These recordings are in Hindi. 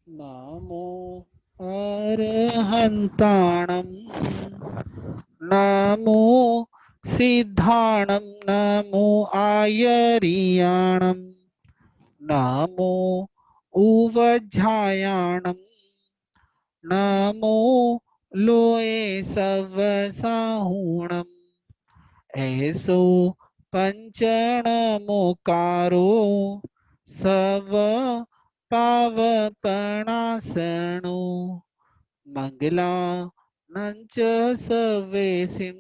नमो अरहन्ताणं नमो सिद्धाणं नमो आयरियाणं नमो उवज्झायाणं नमो लोये सवसाहुणम् ऐसो पंचणमोकारो सव पावपणासनो मंगला नंच सवेसिं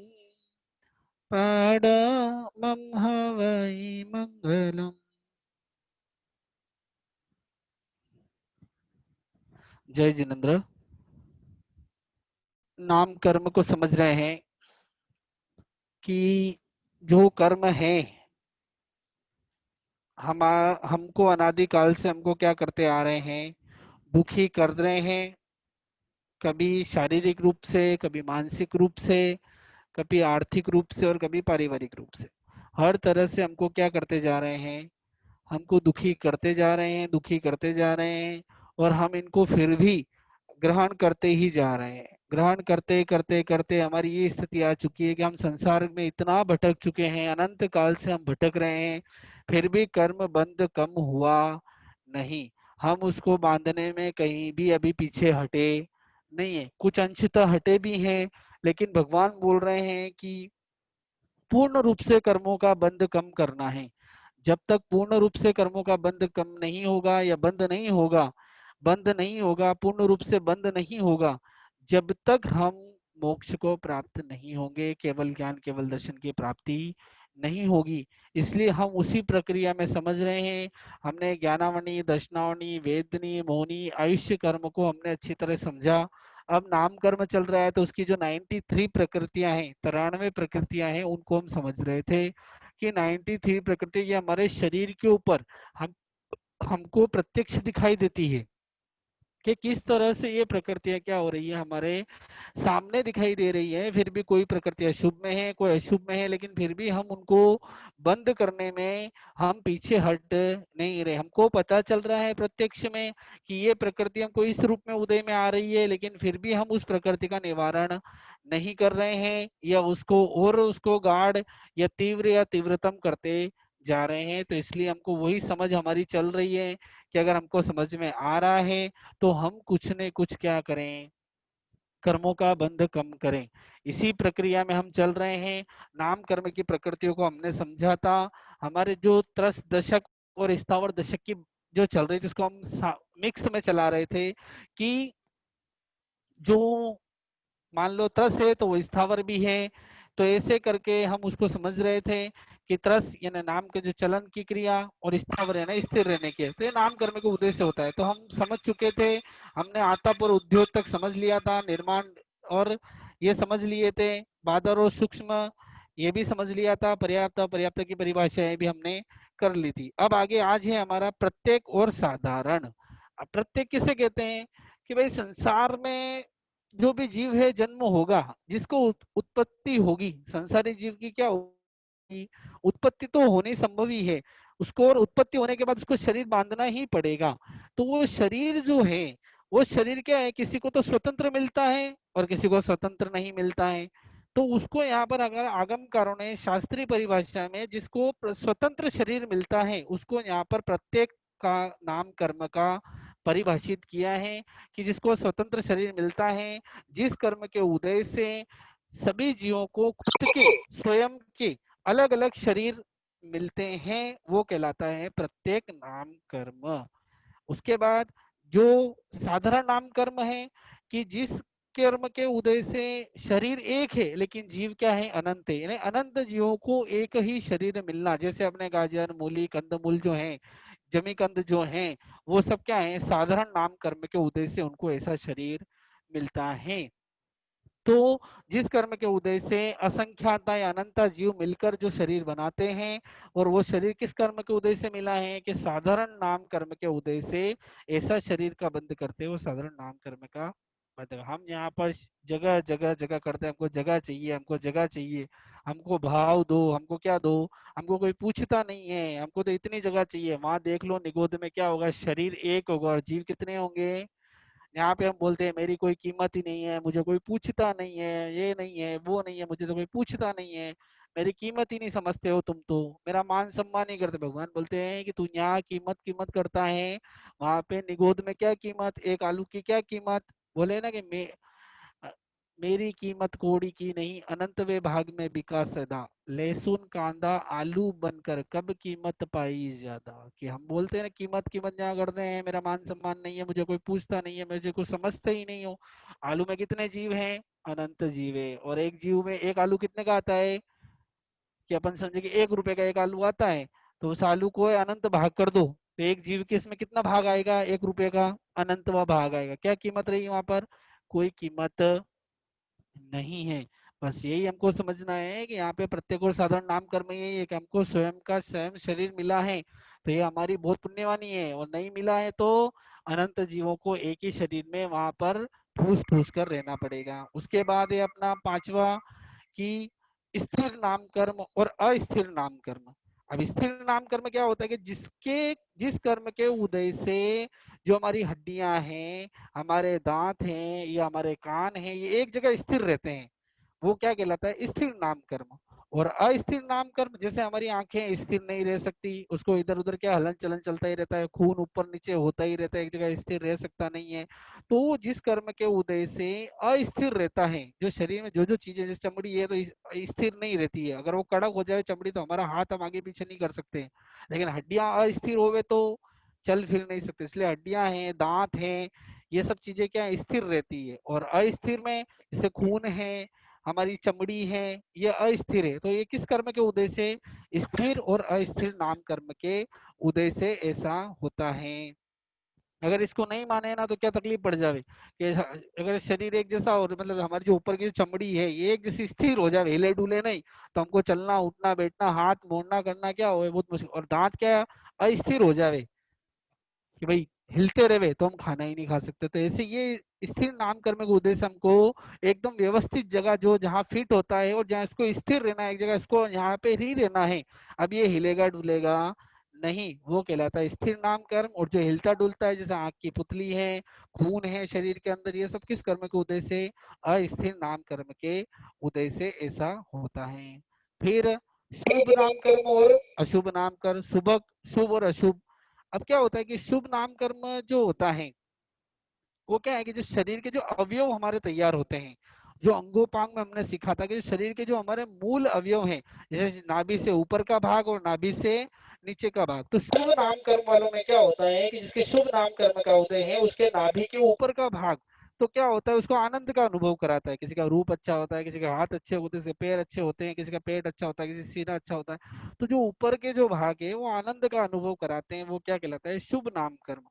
पडमं हवै मंगलम। जय जिनेन्द्र। नाम कर्म को समझ रहे हैं कि जो कर्म है हम हमको अनादिकाल से हमको क्या करते आ रहे हैं, दुखी कर रहे हैं। कभी शारीरिक रूप से, कभी मानसिक रूप से, कभी आर्थिक रूप से और कभी पारिवारिक रूप से। हर तरह से हमको क्या करते जा रहे हैं, हमको दुखी करते जा रहे हैं, दुखी करते जा रहे हैं। और हम इनको फिर भी ग्रहण करते ही जा रहे हैं। ग्रहण करते करते करते हमारी ये स्थिति आ चुकी है कि हम संसार में इतना भटक चुके हैं, अनंत काल से हम भटक रहे हैं, फिर भी कर्म बंध कम हुआ नहीं। हम उसको बांधने में कहीं भी अभी पीछे हटे नहीं है। कुछ अंशतः हटे भी हैं, लेकिन भगवान बोल रहे हैं कि पूर्ण रूप से कर्मों का बंध कम करना है। जब तक पूर्ण रूप से कर्मों का बंध कम नहीं होगा या बंद नहीं होगा, बंद नहीं होगा, पूर्ण रूप से बंद नहीं होगा, जब तक हम मोक्ष को प्राप्त नहीं होंगे, केवल ज्ञान केवल दर्शन की प्राप्ति नहीं होगी। इसलिए हम उसी प्रक्रिया में समझ रहे हैं। हमने ज्ञानावनी, दर्शनावनी, वेदनी, मौनी, आयुष्य कर्म को हमने अच्छी तरह समझा। अब नाम कर्म चल रहा है, तो उसकी जो 93 प्रकृतियां हैं, 93 प्रकृतियां हैं, उनको हम समझ रहे थे कि 93 प्रकृति ये हमारे शरीर के ऊपर हम हमको प्रत्यक्ष दिखाई देती है कि किस तरह से ये प्रकृतियां क्या हो रही है, हमारे सामने दिखाई दे रही है। फिर भी कोई प्रकृति अशुभ में है, कोई अशुभ में है, लेकिन फिर भी हम उनको बंद करने में हम पीछे हट नहीं रहे। हमको पता चल रहा है प्रत्यक्ष में कि ये प्रकृति हमको इस रूप में उदय में आ रही है, लेकिन फिर भी हम उस प्रकृति का निवारण नहीं कर रहे हैं, या उसको और उसको गाढ़ या तीव्र या तीव्रतम करते जा रहे हैं। तो इसलिए हमको वही समझ हमारी चल रही है कि अगर हमको समझ में आ रहा है तो हम कुछ न कुछ क्या करें, कर्मों का बंध कम करें। इसी प्रक्रिया में हम चल रहे हैं। नाम कर्म की प्रकृतियों को हमने समझा था। हमारे जो त्रस दशक और स्थावर दशक की जो चल रही थी, उसको हम मिक्स में चला रहे थे कि जो मान लो त्रस है तो वो स्थावर भी है। तो ऐसे करके हम उसको समझ रहे थे कि त्रस यानी नाम के जो चलन की क्रिया, और स्थावर है ना स्थिर रहने के, तो ये नाम कर्म के उद्देश्य होता है। तो हम समझ चुके थे। हमने आताप और उद्योग तक समझ लिया था, निर्माण और ये समझ लिए थे, बादर और सूक्ष्म ये भी समझ लिया था, पर्याप्त पर्याप्त की परिभाषाएं भी हमने कर ली थी। अब आगे आज है हमारा प्रत्येक और साधारण। अब प्रत्येक किसे कहते हैं कि भाई संसार में जो भी जीव है जन्म होगा, जिसको उत्पत्ति होगी, संसारी जीव की क्या होगी, उत्पत्ति तो होनी संभव ही है उसको, और उत्पत्ति होने के बाद उसको शरीर बांधना ही पड़ेगा। तो वो शरीर जो है, वो शरीर क्या है, किसी को तो स्वतंत्र मिलता है और किसी को स्वतंत्र नहीं मिलता है। तो उसको यहाँ पर अगर आगमकारों ने शास्त्रीय परिभाषा में जिसको स्वतंत्र शरीर मिलता है, उसको यहाँ पर प्रत्येक का नाम कर्म का परिभाषित किया है कि जिसको स्वतंत्र शरीर मिलता है, जिस कर्म के उदय से सभी जीवों को खुद के स्वयं के अलग अलग शरीर मिलते हैं, वो कहलाता है प्रत्येक नाम कर्म। उसके बाद जो साधारण नाम कर्म है कि जिस कर्म के उदय से शरीर एक है लेकिन जीव क्या है, अनंत है, यानी अनंत जीवों को एक ही शरीर मिलना। जैसे अपने गाजर, मूली, कंदमूल जो है, जमीकंद जो हैं, वो सब क्या है, साधारण नाम कर्म के उदय से उनको ऐसा शरीर मिलता है। तो जिस कर्म के उदय से असंख्याता या अनंता जीव मिलकर जो शरीर बनाते हैं, और वो शरीर किस कर्म के उदय से मिला है कि साधारण नाम कर्म के उदय से ऐसा शरीर का बंध करते हो, साधारण नाम कर्म का बंध। हम यहाँ पर जगह जगह जगह करते हैं, हमको जगह चाहिए, हमको जगह चाहिए, हमको भाव दो, हमको क्या दो, हमको कोई पूछता नहीं है, हमको तो इतनी जगह चाहिए। वहां देख लो निगोद में क्या होगा, शरीर एक होगा और जीव कितने होंगे, यहाँ पे हम बोलते हैं मेरी कोई कीमत ही नहीं है, मुझे कोई पूछता नहीं है, ये नहीं है, वो नहीं है, मुझे तो कोई पूछता नहीं है, मेरी कीमत ही नहीं समझते हो तुम, तो मेरा मान सम्मान नहीं करते। भगवान बोलते हैं कि तू यहाँ कीमत कीमत करता है, वहां पे निगोद में क्या कीमत, एक आलू की क्या कीमत। बोले ना कि अ, मेरी कीमत कौड़ी की नहीं, अनंत वे भाग में बिका सदा, लहसुन कांदा आलू बनकर कब कीमत पाई ज्यादा। कि हम बोलते हैं ना कीमत कीमत जहाँ करते हैं, मेरा मान सम्मान नहीं है, मुझे कोई पूछता नहीं है, मुझे कोई समझते ही नहीं हो। आलू में कितने जीव हैं? अनंत जीव है। और एक जीव में एक आलू कितने का आता है? कि अपन समझे कि 1 रुपए का एक आलू आता है, तो उस आलू को अनंत भाग कर दो, तो एक जीव के इसमें कितना भाग आएगा? 1 रुपए का अनंतवा भाग आएगा। क्या कीमत रही वहां पर? कोई कीमत नहीं है। बस यही हमको समझना है कि यहाँ पे प्रत्येक और साधारण नाम कर्म यही है कि हमको स्वयं का स्वयं शरीर मिला है तो ये हमारी बहुत पुण्यवानी है, और नहीं मिला है तो अनंत जीवों को एक ही शरीर में वहां पर ठूस ठूस कर रहना पड़ेगा। उसके बाद है अपना पांचवा कि स्थिर नाम कर्म और अस्थिर नाम कर्म। अब स्थिर नाम कर्म क्या होता है कि जिस कर्म के उदय से जो हमारी हड्डियां हैं, हमारे दांत हैं या हमारे कान हैं, ये एक जगह स्थिर रहते हैं, वो क्या कहलाता है? स्थिर नाम कर्म। और अस्थिर नाम कर्म, जैसे हमारी आंखें स्थिर नहीं रह सकती, उसको इधर उधर क्या हलन चलन चलता ही रहता है, खून ऊपर नीचे होता ही रहता है, एक जगह स्थिर रह सकता नहीं है। तो जिस कर्म के उदय से अस्थिर रहता है, जो शरीर में जो जो चीजें, जैसे चमड़ी है तो स्थिर नहीं रहती है, अगर वो कड़क हो जाए चमड़ी तो हमारा हाथ हम आगे पीछे नहीं कर सकते, लेकिन हड्डियां अस्थिर होवे तो चल फिर नहीं सकते। इसलिए हड्डियां हैं, दांत हैं, ये सब चीजें क्या है? स्थिर रहती है। और अस्थिर में जैसे खून है, हमारी चमड़ी है, ये अस्थिर है। तो ये किस कर्म के उदय से? स्थिर और अस्थिर नाम कर्म के उदय से ऐसा होता है। अगर इसको नहीं माने ना तो क्या तकलीफ पड़ जावे कि अगर शरीर एक जैसा हो, मतलब हमारी जो ऊपर की जो चमड़ी है ये एक जैसी स्थिर हो जावे, हिले डुले नहीं, तो हमको चलना उठना बैठना हाथ मोड़ना करना क्या हो बहुत मुश्किल। और दांत क्या अस्थिर हो जावे कि भाई हिलते रहे तो हम खाना ही नहीं खा सकते। तो ऐसे ये स्थिर नाम कर्म के उद्देश्य हमको एकदम व्यवस्थित जगह जो जहाँ फिट होता है और जहाँ इसको स्थिर रहना है, एक जगह इसको यहाँ पे ही रहना है, अब ये हिलेगा डुलेगा नहीं, वो कहलाता है स्थिर नाम कर्म। और जो हिलता डुलता है जैसे आंख की पुतली है, खून है शरीर के अंदर, ये सब किस कर्म के उदय से? अस्थिर नाम कर्म के उदय से ऐसा होता है। फिर शुभ नाम कर्म और अशुभ नाम कर्म, शुभ शुभ और अशुभ। अब क्या होता है कि शुभ नाम कर्म जो होता है वो क्या है कि जो शरीर के जो अवयव हमारे तैयार होते हैं, जो अंगोपांग में हमने सीखा था कि शरीर के जो हमारे मूल अवयव हैं, जैसे नाभि से ऊपर का भाग और नाभि से नीचे का भाग, तो शुभ नाम कर्म वालों में क्या होता है कि जिसके शुभ नाम कर्म का उदय है उसके नाभि के ऊपर का भाग तो क्या होता है? उसको आनंद का अनुभव कराता है। किसी का रूप अच्छा होता है, किसी के हाथ अच्छे होते हैं, किसी के पैर अच्छे होते हैं, किसी का पेट अच्छा होता है, किसी सीना अच्छा होता है, तो जो ऊपर के जो भाग है वो आनंद का अनुभव कराते हैं, वो क्या कहलाता है? शुभ नाम कर्म।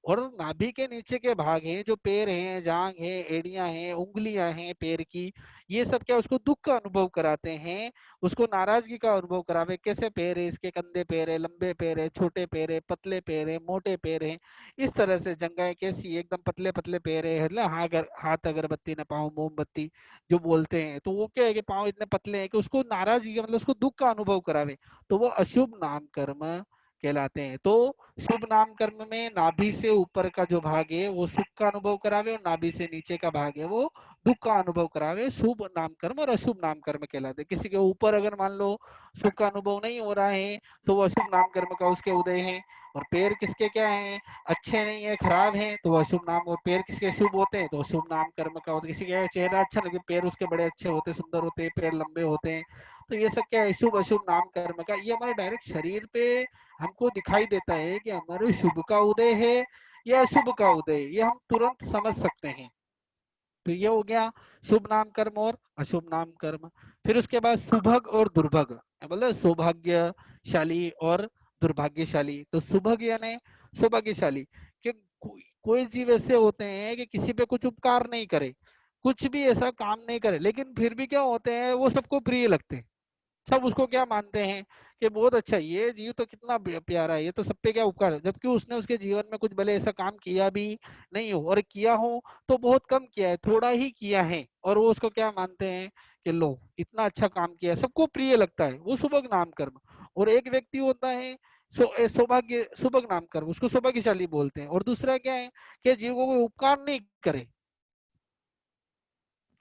और नाभि के नीचे के भाग हैं, जो पैर हैं, जांग है, एड़ियां हैं, उंगलियां हैं पैर की, ये सब क्या उसको दुख का अनुभव कराते हैं, उसको नाराजगी का अनुभव करावे। कैसे पैर है इसके? कंधे पैर है, लंबे पैर है, छोटे पैर है, पतले पैर है, मोटे पैर है, इस तरह से जंगाएं कैसी एकदम पतले पतले पैर है, मतलब हाथ अगरबत्ती न पाँव मोमबत्ती जो बोलते हैं, तो वो क्या है कि पाँव इतने पतले हैं कि उसको नाराजगी मतलब उसको दुख का अनुभव करावे, तो वो अशुभ नाम कर्म कहलाते हैं। तो शुभ नाम कर्म में नाभि से ऊपर का जो भाग है वो सुख का अनुभव करावे, और नाभि से नीचे का भाग है वो दुख का अनुभव करावे, शुभ नाम कर्म और अशुभ नाम कर्म कहलाते हैं। किसी के ऊपर अगर मान लो सुख का अनुभव नहीं हो रहा है तो वो अशुभ नाम कर्म का उसके उदय है। और पैर किसके क्या है? अच्छे नहीं है, खराब है, तो वो अशुभ नाम। और पैर किसके शुभ होते हैं? तो शुभ नाम कर्म का होता है। किसी का चेहरा अच्छा लेकिन पैर उसके बड़े अच्छे होते, सुंदर होते, पैर लंबे होते हैं, तो ये सब क्या है? शुभ अशुभ नाम कर्म का। ये हमारे डायरेक्ट शरीर पे हमको दिखाई देता है कि हमारे शुभ का उदय है या अशुभ का उदय, ये हम तुरंत समझ सकते हैं। तो ये हो गया शुभ नाम कर्म और अशुभ नाम कर्म। फिर उसके बाद सुभग और दुर्भग, मतलब सौभाग्यशाली और दुर्भाग्यशाली। तो सुभग यानी सौभाग्यशाली कि कोई जीव ऐसे होते हैं कि किसी पे कुछ उपकार नहीं करे, कुछ भी ऐसा काम नहीं करे, लेकिन फिर भी क्या होते हैं? वो सबको प्रिय लगते हैं। सब उसको क्या मानते हैं कि बहुत अच्छा, ये जीव तो कितना प्यारा है, ये तो सब पे क्या उपकार है, जबकि उसने उसके जीवन में कुछ भले ऐसा काम किया भी नहीं हो, और किया हो तो बहुत कम किया है, थोड़ा ही किया है, और वो उसको क्या मानते हैं कि लो इतना अच्छा काम किया है, सबको प्रिय लगता है, वो सुभग नाम कर्म। और एक व्यक्ति होता है सौभाग्य शुभग नाम कर्म, उसको सौभाग्यशाली बोलते हैं। और दूसरा क्या है कि जीव को कोई उपकार नहीं करे,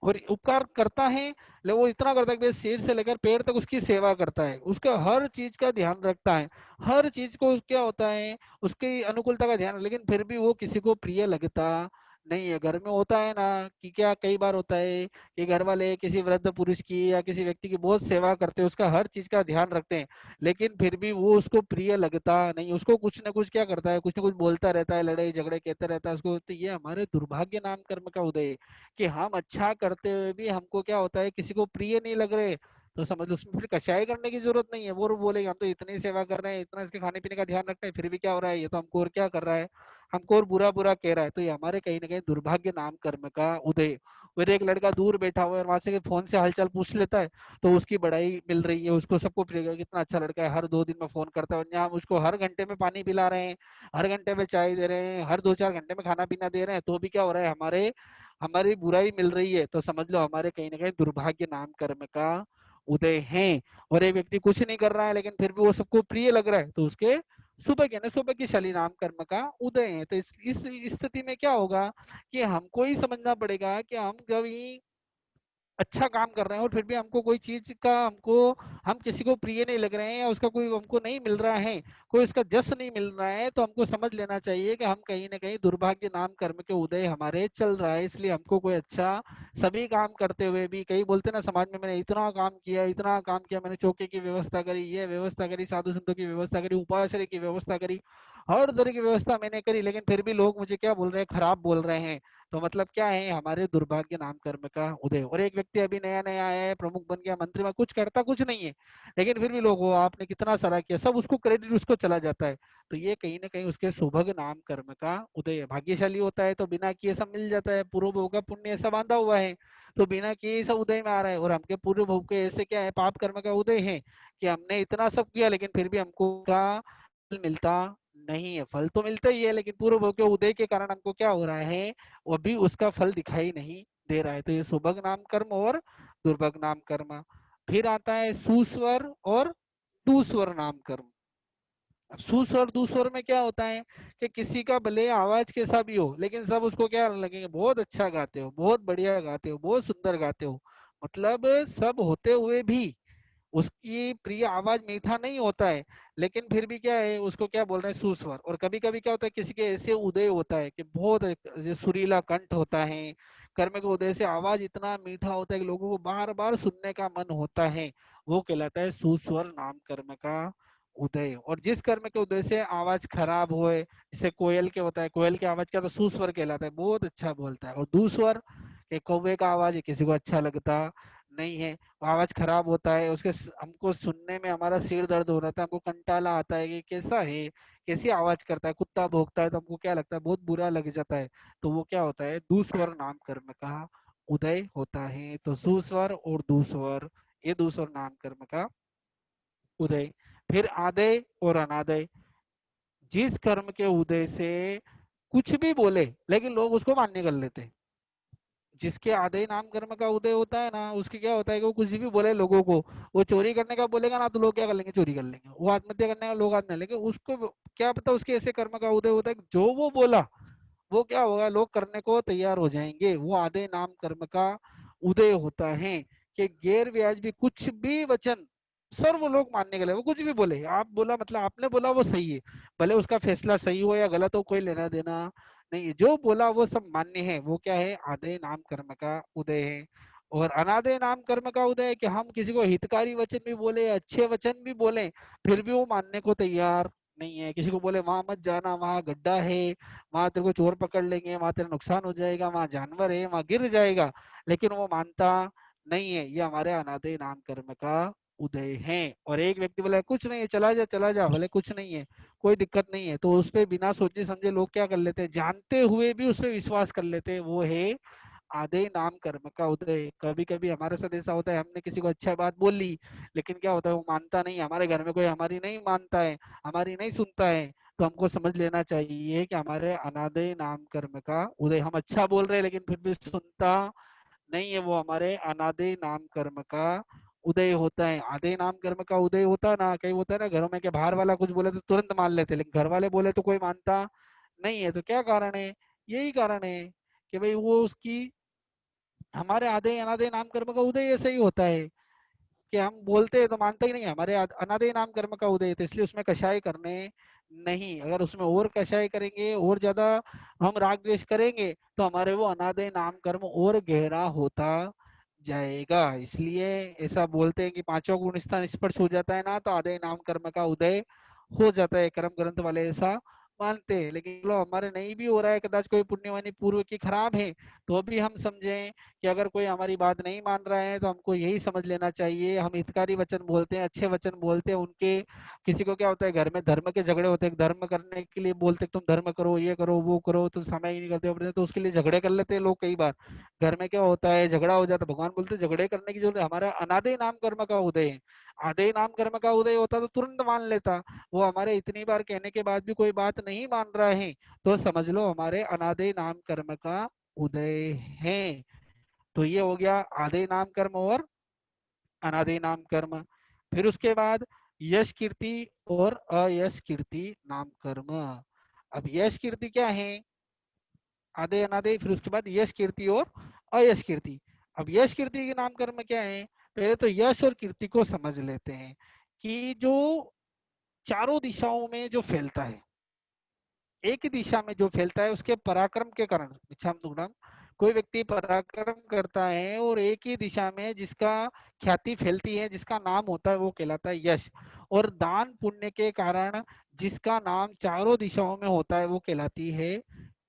और उपकार करता है लेकिन वो इतना करता है कि सिर से लेकर पैर तक उसकी सेवा करता है, उसका हर चीज का ध्यान रखता है, हर चीज को क्या होता है उसकी अनुकूलता का ध्यान, लेकिन फिर भी वो किसी को प्रिय लगता नहीं है। घर में होता है ना कि क्या कई बार होता है कि घर वाले किसी वृद्ध पुरुष की या किसी व्यक्ति की बहुत सेवा करते हैं, उसका हर चीज का ध्यान रखते हैं, लेकिन फिर भी वो उसको प्रिय लगता नहीं, उसको कुछ ना कुछ क्या करता है, कुछ ना कुछ बोलता रहता है, लड़ाई झगड़े कहता रहता है उसको। तो ये हमारे दुर्भाग्य नाम कर्म का उदय है कि हम अच्छा करते हुए भी हमको क्या होता है किसी को प्रिय नहीं लग रहे, तो समझ लो उसमें फिर कशाई करने की जरूरत नहीं है। वो बोलेगा हम तो इतनी सेवा कर रहे हैं, इतना इसके खाने पीने का ध्यान रख रहे हैं, फिर भी क्या हो रहा है, ये तो हमको और क्या कर रहा है, हमको और बुरा बुरा कह रहा है। तो ये हमारे कहीं ना कहीं दुर्भाग्य नाम कर्म का उदय। फिर एक लड़का दूर बैठा हुआ है और वहां से फोन से हालचाल पूछ लेता है, तो उसकी बड़ाई मिल रही है, उसको सबको प्रिय, कितना अच्छा लड़का है, हर 2 दिन में फोन करता है, यहाँ उसको हर घंटे में पानी पिला रहे हैं, हर घंटे में चाय दे रहे हैं, हर 2-4 घंटे में खाना पीना दे रहे हैं, तो भी क्या हो रहा है, हमारे हमारी बुराई मिल रही है। तो समझ लो हमारे कहीं ना कहीं दुर्भाग्य नाम कर्म का उदय है। और एक व्यक्ति कुछ नहीं कर रहा है लेकिन फिर भी वो सबको प्रिय लग रहा है, तो उसके सौभाग्य ना सौभाग्यशाली नाम कर्म का उदय है। तो इस स्थिति में क्या होगा कि हमको ही समझना पड़ेगा कि हम कभी अच्छा काम कर रहे हैं और फिर भी हमको कोई चीज का हमको हम किसी को प्रिय नहीं लग रहे हैं या उसका कोई हमको नहीं मिल रहा है, कोई उसका जस नहीं मिल रहा है, तो हमको समझ लेना चाहिए कि हम कहीं ना कहीं दुर्भाग्य नाम कर्म के उदय हमारे चल रहा है। इसलिए हमको कोई अच्छा सभी काम करते हुए भी, कई बोलते ना समाज में मैंने इतना काम किया, इतना काम किया, मैंने चौके की व्यवस्था करी, ये व्यवस्था करी, साधु संतों की व्यवस्था करी, उपाश्रय की व्यवस्था करी, हर तरह की व्यवस्था मैंने करी, लेकिन फिर भी लोग मुझे क्या बोल रहे हैं, खराब बोल रहे हैं। तो मतलब क्या है, हमारे दुर्भाग्य नाम कर्म का उदय। और एक व्यक्ति अभी नया नया आया है, प्रमुख बन गया, मंत्री में, कुछ करता कुछ नहीं है, लेकिन फिर भी लोग वो आपने कितना सारा किया, सब उसको क्रेडिट उसको चला जाता है। तो ये कहीं ना कहीं उसके सौभाग्य नाम कर्म का उदय है। भाग्यशाली होता है तो बिना किए सब मिल जाता है, पूर्व भोग का पुण्य सब बांधा हुआ है, तो बिना किए सब उदय में आ रहा है। और हमके पूर्व भोग के ऐसे क्या है, पाप कर्म का उदय है कि हमने इतना सब किया लेकिन फिर भी हमको का फल मिलता नहीं है। फल तो मिलता ही है लेकिन पूर्व भोग के उदय के कारण हमको क्या हो रहा है, वो भी उसका फल दिखाई नहीं दे रहा है। तो ये सुभग नाम कर्म और दुर्भग नाम कर्म। फिर आता है सुस्वर और दुस्वर नाम कर्म। अब सुस्वर दुस्वर में क्या होता है कि किसी का भले आवाज कैसा भी हो लेकिन सब उसको क्या लगेंगे, बहुत अच्छा गाते हो, बहुत बढ़िया गाते हो, बहुत सुंदर गाते हो, मतलब सब होते हुए भी उसकी प्रिय आवाज मीठा नहीं होता है, लेकिन फिर भी क्या है उसको क्या बोल रहे हैं, सुस्वर। और कभी कभी क्या होता है किसी के ऐसे उदय होता है कि बहुत सुरीला कंठ होता है, कर्म के उदय से आवाज इतना मीठा होता है कि लोगों को बार बार सुनने का मन होता है, वो कहलाता है सुस्वर नाम कर्म का उदय। और जिस कर्म के उदय से आवाज खराब होए, जैसे कोयल के होता है, कोयल की आवाज क्या, तो सुस्वर कहलाता है, बहुत अच्छा बोलता है। और दूस्वर के कौवे का आवाज है, किसी को अच्छा लगता नहीं है, आवाज खराब होता है, उसके हमको सुनने में हमारा सिर दर्द हो रहा था, हमको कंटाला आता है कि कैसा है, कैसी आवाज करता है, कुत्ता भौंकता है तो हमको क्या लगता है, बहुत बुरा लग जाता है। तो वो क्या होता है, दूस्वर नाम कर्म का उदय होता है। तो सुस्वर और दूस्वर, ये दूस्वर नाम कर्म का उदय। फिर आदय और अनादय, जिस कर्म के उदय से कुछ भी बोले लेकिन लोग उसको मान्य कर लेते हैं। जिसके आधे नाम कर्म का उदय होता है ना, उसके क्या होता है कि वो कुछ भी बोले लोगों को, वो चोरी करने का बोलेगा ना तो लोग क्या कर लेंगे, चोरी कर लेंगे, वो आत्महत्या करने का लोग आत्महत्या लेंगे, उसको क्या पता उसके ऐसे कर्म का उदय होता है कि जो वो बोला वो क्या होगा, लोग करने को तैयार हो जाएंगे। वो आधे नाम कर्म का उदय होता है कि गैर व्याज भी कुछ भी वचन सर्व लोग मानने के लिए, वो कुछ भी बोले, आप बोला मतलब आपने बोला वो सही है, भले उसका फैसला सही हो या गलत हो, कोई लेना देना नहीं है, जो बोला वो सब मान्य है। वो क्या है, आधे नाम कर्म का उदय है। और अनादे नाम कर्म का उदय है कि हम किसी को हितकारी वचन भी बोले, अच्छे वचन भी बोले, फिर भी वो मानने को तैयार नहीं है। किसी को बोले वहां मत जाना, वहां गड्ढा है, वहां तेरे को चोर पकड़ लेंगे, वहां तेरा नुकसान हो जाएगा, वहां जानवर है, वहां गिर जाएगा, लेकिन वो मानता नहीं है। ये हमारे अनादे नाम कर्म का उदय है। और एक व्यक्ति बोला कुछ नहीं है, चला जा चला जा, बोले कुछ नहीं है, कोई दिक्कत नहीं है, तो उस पर बिना सोचे समझे लोग क्या कर लेते हैं, जानते हुए भी उस पर विश्वास कर लेते हैं, वो है आधे नाम कर्म का उदय। कभी कभी हमारे साथ ऐसा होता है, हमने किसी को अच्छा बात बोल ली लेकिन क्या होता है, वो मानता नहीं, हमारे घर में कोई हमारी नहीं मानता है, हमारी नहीं सुनता है, तो हमको समझ लेना चाहिए कि हमारे अनादे नाम कर्म का उदय, हम अच्छा बोल रहे हैं लेकिन फिर भी सुनता नहीं है, वो हमारे अनादि नाम कर्म का उदय होता है। आधे नाम कर्म का उदय होता है ना, कहीं होता है ना घरों में कि बाहर वाला कुछ बोले तो तुरंत मान लेते, लेकिन घर वाले बोले तो कोई मानता नहीं है। तो क्या कारण है? यही कारण है कि भाई वो उसकी, हमारे आधे अनाधे नाम कर्म का उदय ऐसे ही होता है कि हम बोलते हैं तो मानते ही नहीं, हमारे अनादि नाम कर्म का उदय है, तो इसलिए उसमें कषाय करने नहीं। अगर उसमें और कषाय करेंगे और ज्यादा हम राग द्वेष करेंगे तो हमारे वो अनादि नाम कर्म और गहरा होता जाएगा। इसलिए ऐसा बोलते हैं कि पांचों गुण स्थान स्पर्श हो जाता है ना, तो आधे नाम कर्म का उदय हो जाता है। कर्म ग्रंथ वाले ऐसा मानते हैं, लेकिन लो हमारे नहीं भी हो रहा है, कदाच कोई पुण्यवानी पूर्व की खराब है, तो भी हम समझें कि अगर कोई हमारी बात नहीं मान रहा है तो हमको यही समझ लेना चाहिए, हम हितकारी वचन बोलते हैं, अच्छे वचन बोलते हैं उनके। किसी को क्या होता है, घर में धर्म के झगड़े होते हैं, धर्म करने के लिए बोलते हैं तुम धर्म करो, ये करो वो करो, तुम समय ही नहीं करते अपने, तो उसके लिए झगड़े कर लेते हैं लोग। कई बार घर में क्या होता है, झगड़ा हो जाता है, भगवान बोलते हैं झगड़े करने की जरूरत है, हमारा अनादि नाम कर्म का उदय है। आधे नाम कर्म का उदय होता तो तुरंत मान लेता। वो हमारे इतनी बार कहने के बाद भी कोई बात नहीं मान रहा है, तो समझ लो हमारे अनादि नाम कर्म का उदय है। तो ये हो गया आदि नाम कर्म और अनादि नाम कर्म। फिर उसके बाद यश कीर्ति और अयश कीर्ति नाम कर्म। अब यश कीर्ति क्या है? आदि अनादि, फिर उसके बाद यश कीर्ति और अयश कीर्ति। अब यश कीर्ति के नाम कर्म क्या है? पहले तो यश और कीर्ति को समझ लेते हैं कि जो चारों दिशाओं में जो फैलता है, एक ही दिशा में जो फैलता है, उसके पराक्रम के कारण, इच्छाम दुग्धम, कोई व्यक्ति पराक्रम करता है और एक ही दिशा में जिसका ख्याति फैलती है, जिसका नाम होता है, वो कहलाता है यश। और दान पुण्य के कारण जिसका नाम चारों दिशाओं में होता है, वो कहलाती है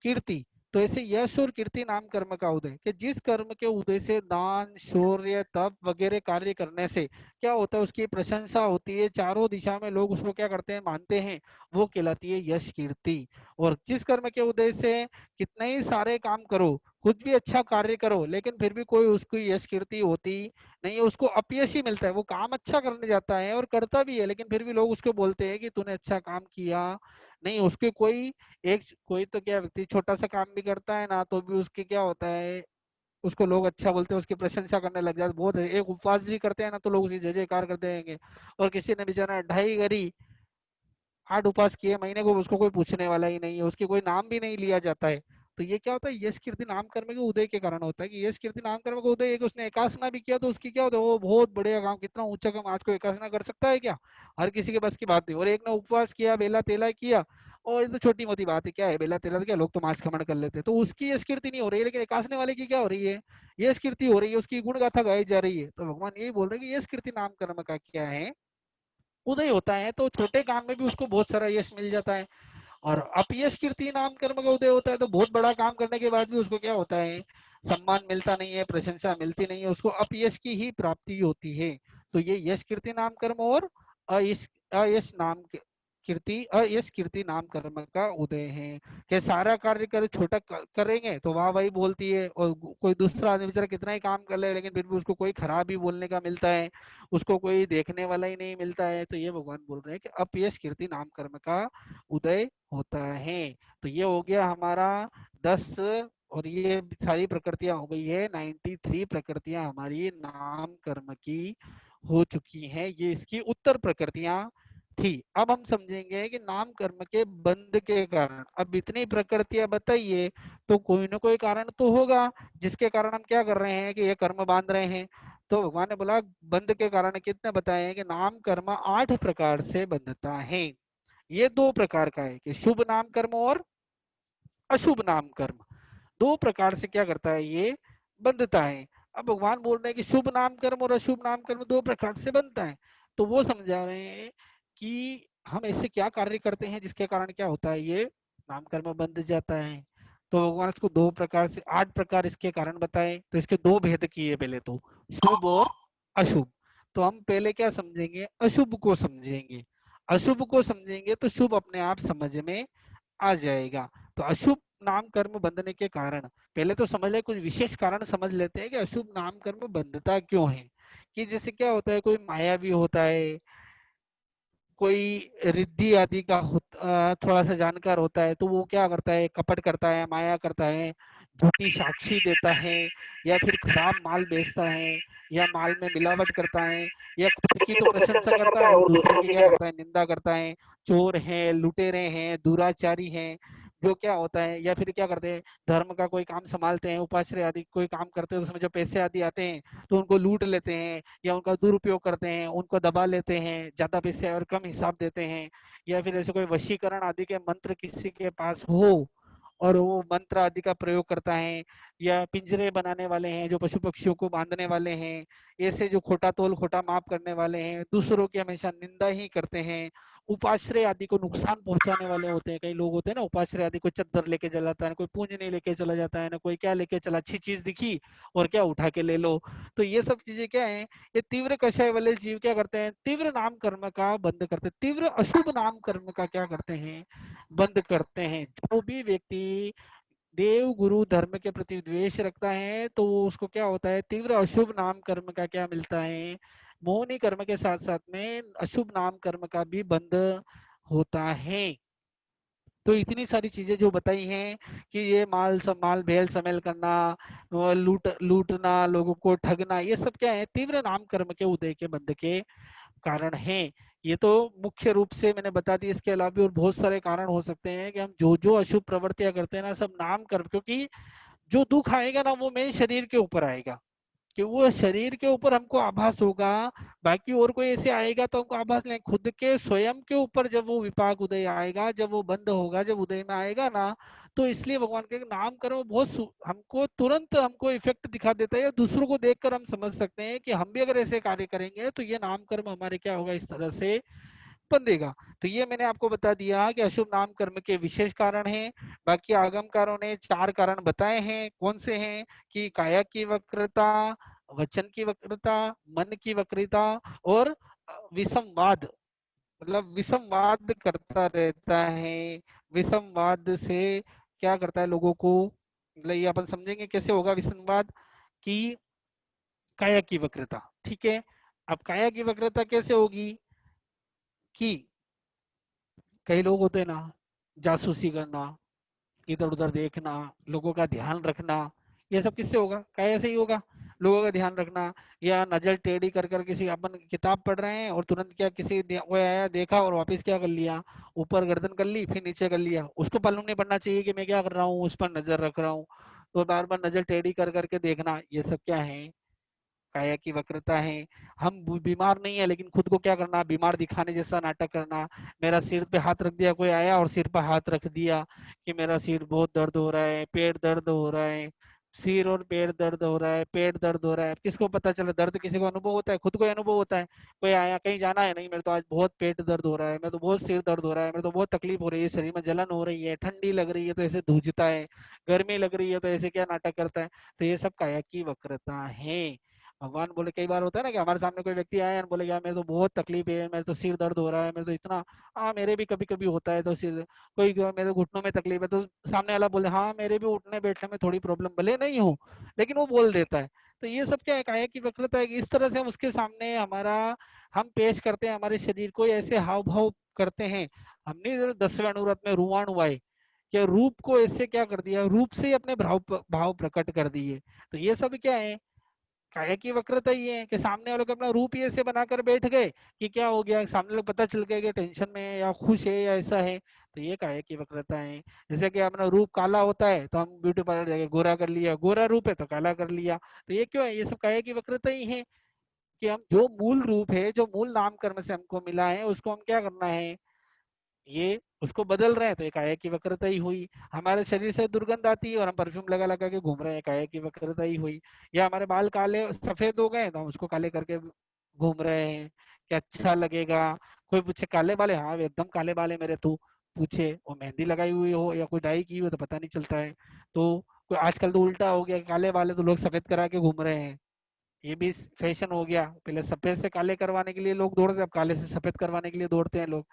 कीर्ति। तो ऐसे यश और कीर्ति नाम कर्म का उदय, कि जिस कर्म के उदय से दान शौर्य तप वगैरह कार्य करने से क्या होता है, उसकी प्रशंसा होती है, चारों दिशा में लोग उसको क्या करते हैं, मानते हैं, वो कहलाती है यश कीर्ति। और जिस कर्म के उदय से कितने ही सारे काम करो, कुछ भी अच्छा कार्य करो, लेकिन फिर भी कोई उसकी यश कीर्ति होती नहीं है, उसको अपयश ही मिलता है। वो काम अच्छा करने जाता है और करता भी है, लेकिन फिर भी लोग उसको बोलते हैं कि तूने अच्छा काम किया नहीं। उसके कोई एक, कोई तो क्या व्यक्ति छोटा सा काम भी करता है ना, तो भी उसके क्या होता है, उसको लोग अच्छा बोलते हैं, उसकी प्रशंसा करने लग जाते। बहुत है, एक उपवास भी करते हैं ना, तो लोग उसकी जय जयकार करते हैं। और किसी ने बेचारा 2.5 8 उपवास किए महीने को, उसको कोई पूछने वाला ही नहीं है, उसके कोई नाम भी नहीं लिया जाता है। तो ये क्या होता है, यश कीर्ति नाम कर्म के उदय के कारण होता है कि यश कीर्ति नाम कर्म का उदय है कि उसने एकासना भी किया, तो उसकी क्या होता है, वो बहुत बढ़िया काम, कितना ऊंचा काम, आज को एकासना कर सकता है क्या? हर किसी के बस की बात नहीं। और एक ने उपवास किया, बेला तेला किया, और ये तो छोटी मोटी बात है, क्या है बेला तेला, तो क्या लोग तो मांस खमन कर लेते हैं, तो उसकी यश कीर्ति नहीं हो रही है, लेकिन एकासने वाले की क्या हो रही है, यश कीर्ति हो रही है, उसकी गुण गाथा गाई जा रही है। तो भगवान यही बोल रहे हैं कि यश कीर्ति नाम कर्म का क्या है, उदय होता है। तो छोटे काम में भी उसको बहुत सारा यश मिल जाता है। और अपयश कीर्ति नाम कर्म का उदय होता है, तो बहुत बड़ा काम करने के बाद भी उसको क्या होता है, सम्मान मिलता नहीं है, प्रशंसा मिलती नहीं है, उसको अपयश की ही प्राप्ति होती है। तो ये यश कीर्ति नाम कर्म और अयश अयश नाम कीर्ति अयश कीर्ति नाम कर्म का उदय है। कि सारा कार्य कर छोटा करेंगे तो वाह वही बोलती है, और कोई दूसरा आदमी बेचारा कितना ही काम कर ले, लेकिन फिर भी उसको कोई खराब ही बोलने का मिलता है, उसको कोई देखने वाला ही नहीं मिलता है। तो ये भगवान बोल रहे हैं कि अपयश कीर्ति नाम कर्म का उदय होता है। तो ये हो गया हमारा 10, और ये सारी प्रकृतियां हो गई है, 93 प्रकृतियां हमारी नाम कर्म की हो चुकी हैं। ये इसकी उत्तर प्रकृतियां थी। अब हम समझेंगे कि नाम कर्म के बंध के कारण, अब इतनी प्रकृतियां बताइए, तो कोई ना कोई कारण तो होगा जिसके कारण हम क्या कर रहे हैं कि ये कर्म बांध रहे हैं। तो भगवान ने बोला बंध के कारण कितने बताए हैं कि नाम कर्म 8 प्रकार से बंधता है। ये 2 प्रकार का है कि शुभ नाम कर्म और अशुभ नाम कर्म, 2 प्रकार से क्या करता है, ये बंधता है। अब भगवान बोल रहे हैं कि शुभ नाम कर्म और अशुभ नाम कर्म 2 प्रकार से बनता है। तो वो समझा रहे हैं कि हम ऐसे क्या कार्य करते हैं जिसके कारण क्या होता है, ये नाम कर्म बंध जाता है। तो भगवान इसको 2 प्रकार से 8 प्रकार इसके कारण बताए। तो इसके 2 भेद किए, पहले तो शुभ और अशुभ। तो हम पहले क्या समझेंगे, अशुभ को समझेंगे। अशुभ को समझेंगे तो शुभ अपने आप समझ में आ जाएगा। तो अशुभ नाम कर्म बंधने के कारण, पहले तो समझ ले, कुछ विशेष कारण समझ लेते हैं कि अशुभ नाम कर्म बंधता क्यों है। कि जैसे क्या होता है, कोई माया भी होता है, कोई रिद्धि आदि का थोड़ा सा जानकार होता है, तो वो क्या करता है, कपट करता है, माया करता है, झूठी साक्षी देता है, या फिर खराब माल बेचता है, या माल में मिलावट करता है, या खुद की तो प्रशंसा करता है और दूसरे की क्या करता है, निंदा करता है। चोर है, लुटेरे हैं, दुराचारी हैं, जो क्या होता है, या फिर क्या करते हैं, धर्म का कोई काम संभालते हैं, उपाश्रय आदि कोई काम करते हैं, उसमें जो पैसे आदि आते हैं तो उनको लूट लेते हैं, या उनका दुरुपयोग करते हैं, उनको दबा लेते हैं, ज्यादा पैसे और कम हिसाब देते हैं। या फिर ऐसे कोई वशीकरण आदि के मंत्र किसी के पास हो और वो मंत्र आदि का प्रयोग करता है, या पिंजरे बनाने वाले हैं जो पशु पक्षियों को बांधने वाले हैं, ऐसे जो खोटा तोल खोटा माप करने वाले हैं, दूसरों की हमेशा निंदा ही करते हैं, उपाश्रय आदि को नुकसान पहुंचाने वाले होते हैं। कई लोग होते हैं ना, उपाश्रय आदि को चद्दर लेके चलाता है, कोई पूंज नहीं लेके चला जाता है ना, कोई क्या लेके चला, अच्छी चीज दिखी और क्या उठा के ले लो। तो ये सब चीजें क्या है, ये तीव्र कषाय वाले जीव क्या करते हैं, तीव्र नाम कर्म का बंद करते हैं, तीव्र अशुभ नाम कर्म का क्या करते हैं, बंद करते हैं। जो भी व्यक्ति देव गुरु धर्म के प्रति द्वेष रखता है तो वो उसको क्या होता है, तीव्र अशुभ नाम कर्म का क्या मिलता है, मोहनी कर्म के साथ साथ में अशुभ नाम कर्म का भी बंद होता है। तो इतनी सारी चीजें जो बताई हैं कि ये माल भेल समेल करना, लूटना, लोगों को ठगना, ये सब क्या है, तीव्र नाम कर्म के उदय के बंद के कारण है। ये तो मुख्य रूप से मैंने बता दी, इसके अलावा भी और बहुत सारे कारण हो सकते हैं कि हम जो जो अशुभ प्रवृत्तियां करते हैं ना, सब नाम कर्म, क्योंकि जो दुख आएगा ना वो मेन शरीर के ऊपर आएगा, कि वो शरीर के ऊपर हमको आभास होगा, बाकी और कोई ऐसे आएगा तो हमको आभास नहीं, खुद के स्वयं के ऊपर जब वो विपाक उदय आएगा, जब वो बंद होगा, जब उदय में आएगा ना, तो इसलिए भगवान के नाम कर्म बहुत हमको तुरंत हमको इफेक्ट दिखा देता है, दूसरों को देखकर हम समझ सकते हैं कि हम भी अगर ऐसे कार्य करेंगे तो ये नाम कर्म हमारे क्या होगा, इस तरह से बंधेगा। तो ये मैंने आपको बता दिया कि अशुभ नाम कर्म के विशेष कारण हैं। बाकी आगमकारों ने 4 कारण बताए हैं, कौन से हैं, कि काया की वक्रता, वचन की वक्रता, मन की वक्रता, और विसंवाद, मतलब विसंवाद करता रहता है। विसंवाद से क्या करता है लोगों को, मतलब ये अपन समझेंगे कैसे होगा विसंवाद, कि काया की वक्रता, ठीक है। अब काया की वक्रता कैसे होगी, कि कई लोग होते हैं ना, जासूसी करना, इधर उधर देखना, लोगों का ध्यान रखना, ये सब किससे होगा, कैसे ही होगा, लोगों का ध्यान रखना। या नजर टेढ़ी कर कर किसी, अपन किताब पढ़ रहे हैं और तुरंत क्या किसी कोई आया देखा और वापस क्या कर लिया, ऊपर गर्दन कर ली फिर नीचे कर लिया, उसको मालूम नहीं पड़ना चाहिए कि मैं क्या कर रहा हूँ, उस पर नजर रख रहा हूँ, तो बार बार नजर टेढ़ी कर करके देखना, ये सब क्या है, काया की वक्रता है। हम बीमार नहीं है लेकिन खुद को क्या करना, बीमार दिखाने जैसा नाटक करना, मेरा सिर पे हाथ रख दिया, कोई आया और सिर पे हाथ रख दिया कि मेरा सिर बहुत दर्द हो रहा है, पेट दर्द हो रहा है, सिर और पेट दर्द हो रहा है, पेट दर्द हो रहा है। किसको पता चला, दर्द किसी को अनुभव होता है, खुद को अनुभव होता है। कोई आया, कहीं जाना है, नहीं मेरे तो आज बहुत पेट दर्द हो रहा है, मेरे तो बहुत सिर दर्द हो रहा है, मेरे तो बहुत तकलीफ हो रही है, शरीर में जलन हो रही है, ठंडी लग रही है तो ऐसे धूजता है, गर्मी लग रही है तो ऐसे क्या नाटक करता है। तो ये सब काया की वक्रता है। भगवान बोले, कई बार होता है ना कि हमारे सामने कोई व्यक्ति आया और बोले यार मेरे तो बहुत तकलीफ है, मेरे तो सिर दर्द हो रहा है, मेरे तो इतना, हाँ मेरे भी कभी कभी होता है, तो सिर, कोई मेरे घुटनों में तकलीफ है, तो सामने वाला बोले हाँ मेरे भी उठने बैठने में थोड़ी प्रॉब्लम, भले नहीं हो लेकिन वो बोल देता है। तो ये सब क्या है, काया की वक्रता है, कि इस तरह से हम उसके सामने हमारा, हम पेश करते हैं हमारे शरीर को, ऐसे हाव भाव करते हैं। हमने 10वें अनुव्रत में रुवाण हुआ है, कि रूप को ऐसे क्या कर दिया, रूप से ही अपने भाव भाव प्रकट कर दिए। तो ये सब क्या है, काया की वक्रता ही है, कि सामने वालों को अपना रूप ही ऐसे बनाकर बैठ गए कि क्या हो गया, सामने लोग पता चल गया कि टेंशन में है या खुश है या ऐसा है। तो ये काया की वक्रता है। जैसे कि अपना रूप काला होता है तो हम ब्यूटी पार्लर जाके गोरा कर लिया, गोरा रूप है तो काला कर लिया। तो ये क्यों है, ये सब काया की वक्रता ही है, कि हम जो मूल रूप है, जो मूल नाम कर्म से हमको मिला है, उसको हम क्या करना है, ये उसको बदल रहे हैं, तो एक काया की वक्रता ही हुई। हमारे शरीर से दुर्गंध आती है और हम परफ्यूम लगा लगा के घूम रहे हैं, काया की वक्रता ही हुई। या हमारे बाल काले सफेद हो गए तो हम उसको काले करके घूम रहे हैं कि अच्छा लगेगा। कोई पूछे काले बाल है, हाँ एकदम काले बाल है मेरे, तो पूछे वो मेहंदी लगाई हुई हो या कोई डाई की हुई हो तो पता नहीं चलता है। तो कोई आजकल तो उल्टा हो गया, काले बाल है तो लोग सफेद करा के घूम रहे हैं, ये भी फैशन हो गया। पहले सफेद से काले करवाने के लिए लोग दौड़ते, अब काले से सफेद करवाने के लिए दौड़ते हैं लोग।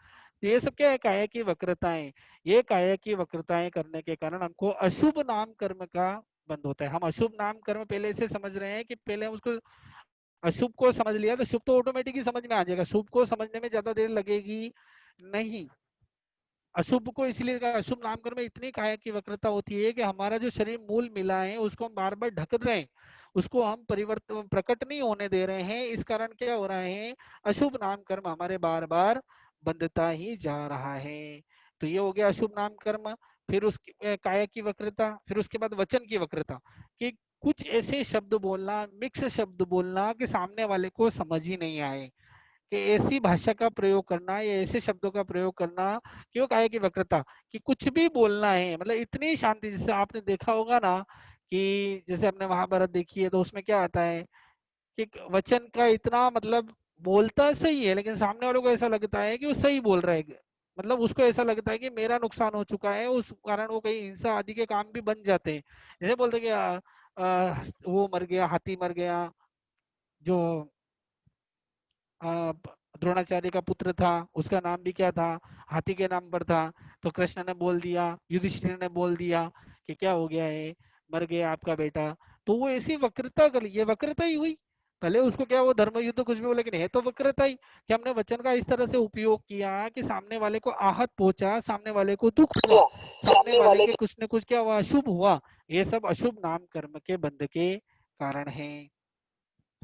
तो ये सब क्या है, काया की वक्रताएं। ये काया की वक्रताएं करने के कारण हमको अशुभ नाम कर्म का बंद होता है। हम अशुभ नाम कर्म पहले से समझ रहे हैं कि पहले हम उसको अशुभ को समझ लिया तो शुभ तो ऑटोमेटिक ही समझ में आ जाएगा, शुभ को समझने में ज्यादा देर लगेगी नहीं। अशुभ को इसलिए कहा, अशुभ नामकरण में इतनी काया की वक्रता होती है कि हमारा जो शरीर मूल मिला है उसको हम बार बार ढक रहे हैं, उसको हम परिवर्तन प्रकट नहीं होने दे रहे हैं। इस कारण क्या हो रहा है, अशुभ नामकर्म हमारे बार बार बंधता ही जा रहा है। तो ये हो गया अशुभ नामकर्म। फिर उसकी काया की वक्रता, फिर उसके बाद वचन की वक्रता, कि कुछ ऐसे शब्द बोलना, मिक्स शब्द बोलना कि सामने वाले को समझ ही नहीं आए, कि ऐसी भाषा का प्रयोग करना या ऐसे शब्दों का प्रयोग करना, क्यों काहे की वक्रता, कि कुछ भी बोलना है, मतलब इतनी शांति। जैसे आपने देखा होगा ना कि जैसे हमने महाभारत देखी है तो उसमें क्या आता है कि वचन का इतना मतलब बोलता सही है लेकिन सामने वालों को ऐसा लगता है कि वो सही बोल रहा है, मतलब उसको ऐसा लगता है कि मेरा नुकसान हो चुका है, उस कारण वो कहीं हिंसा आदि के काम भी बन जाते हैं। जैसे बोलते कि वो मर गया, हाथी मर गया, जो द्रोणाचार्य का पुत्र था, उसका नाम भी क्या था, हाथी के नाम पर था। तो कृष्ण ने बोल दिया, युधिष्ठिर ने बोल दिया कि क्या हो गया है, मर गया आपका बेटा। तो वो ऐसी वक्रता कर ली, ये वक्रता ही हुई। पहले उसको क्या वो धर्म युद्ध कुछ भी हो, लेकिन है तो वक्रता ही, कि हमने वचन का इस तरह से उपयोग किया कि सामने वाले को आहत पहुंचा, सामने वाले को दुख हुआ, सामने वाले के कुछ न कुछ क्या हुआ, अशुभ हुआ। ये सब अशुभ नाम कर्म के बंध के कारण है।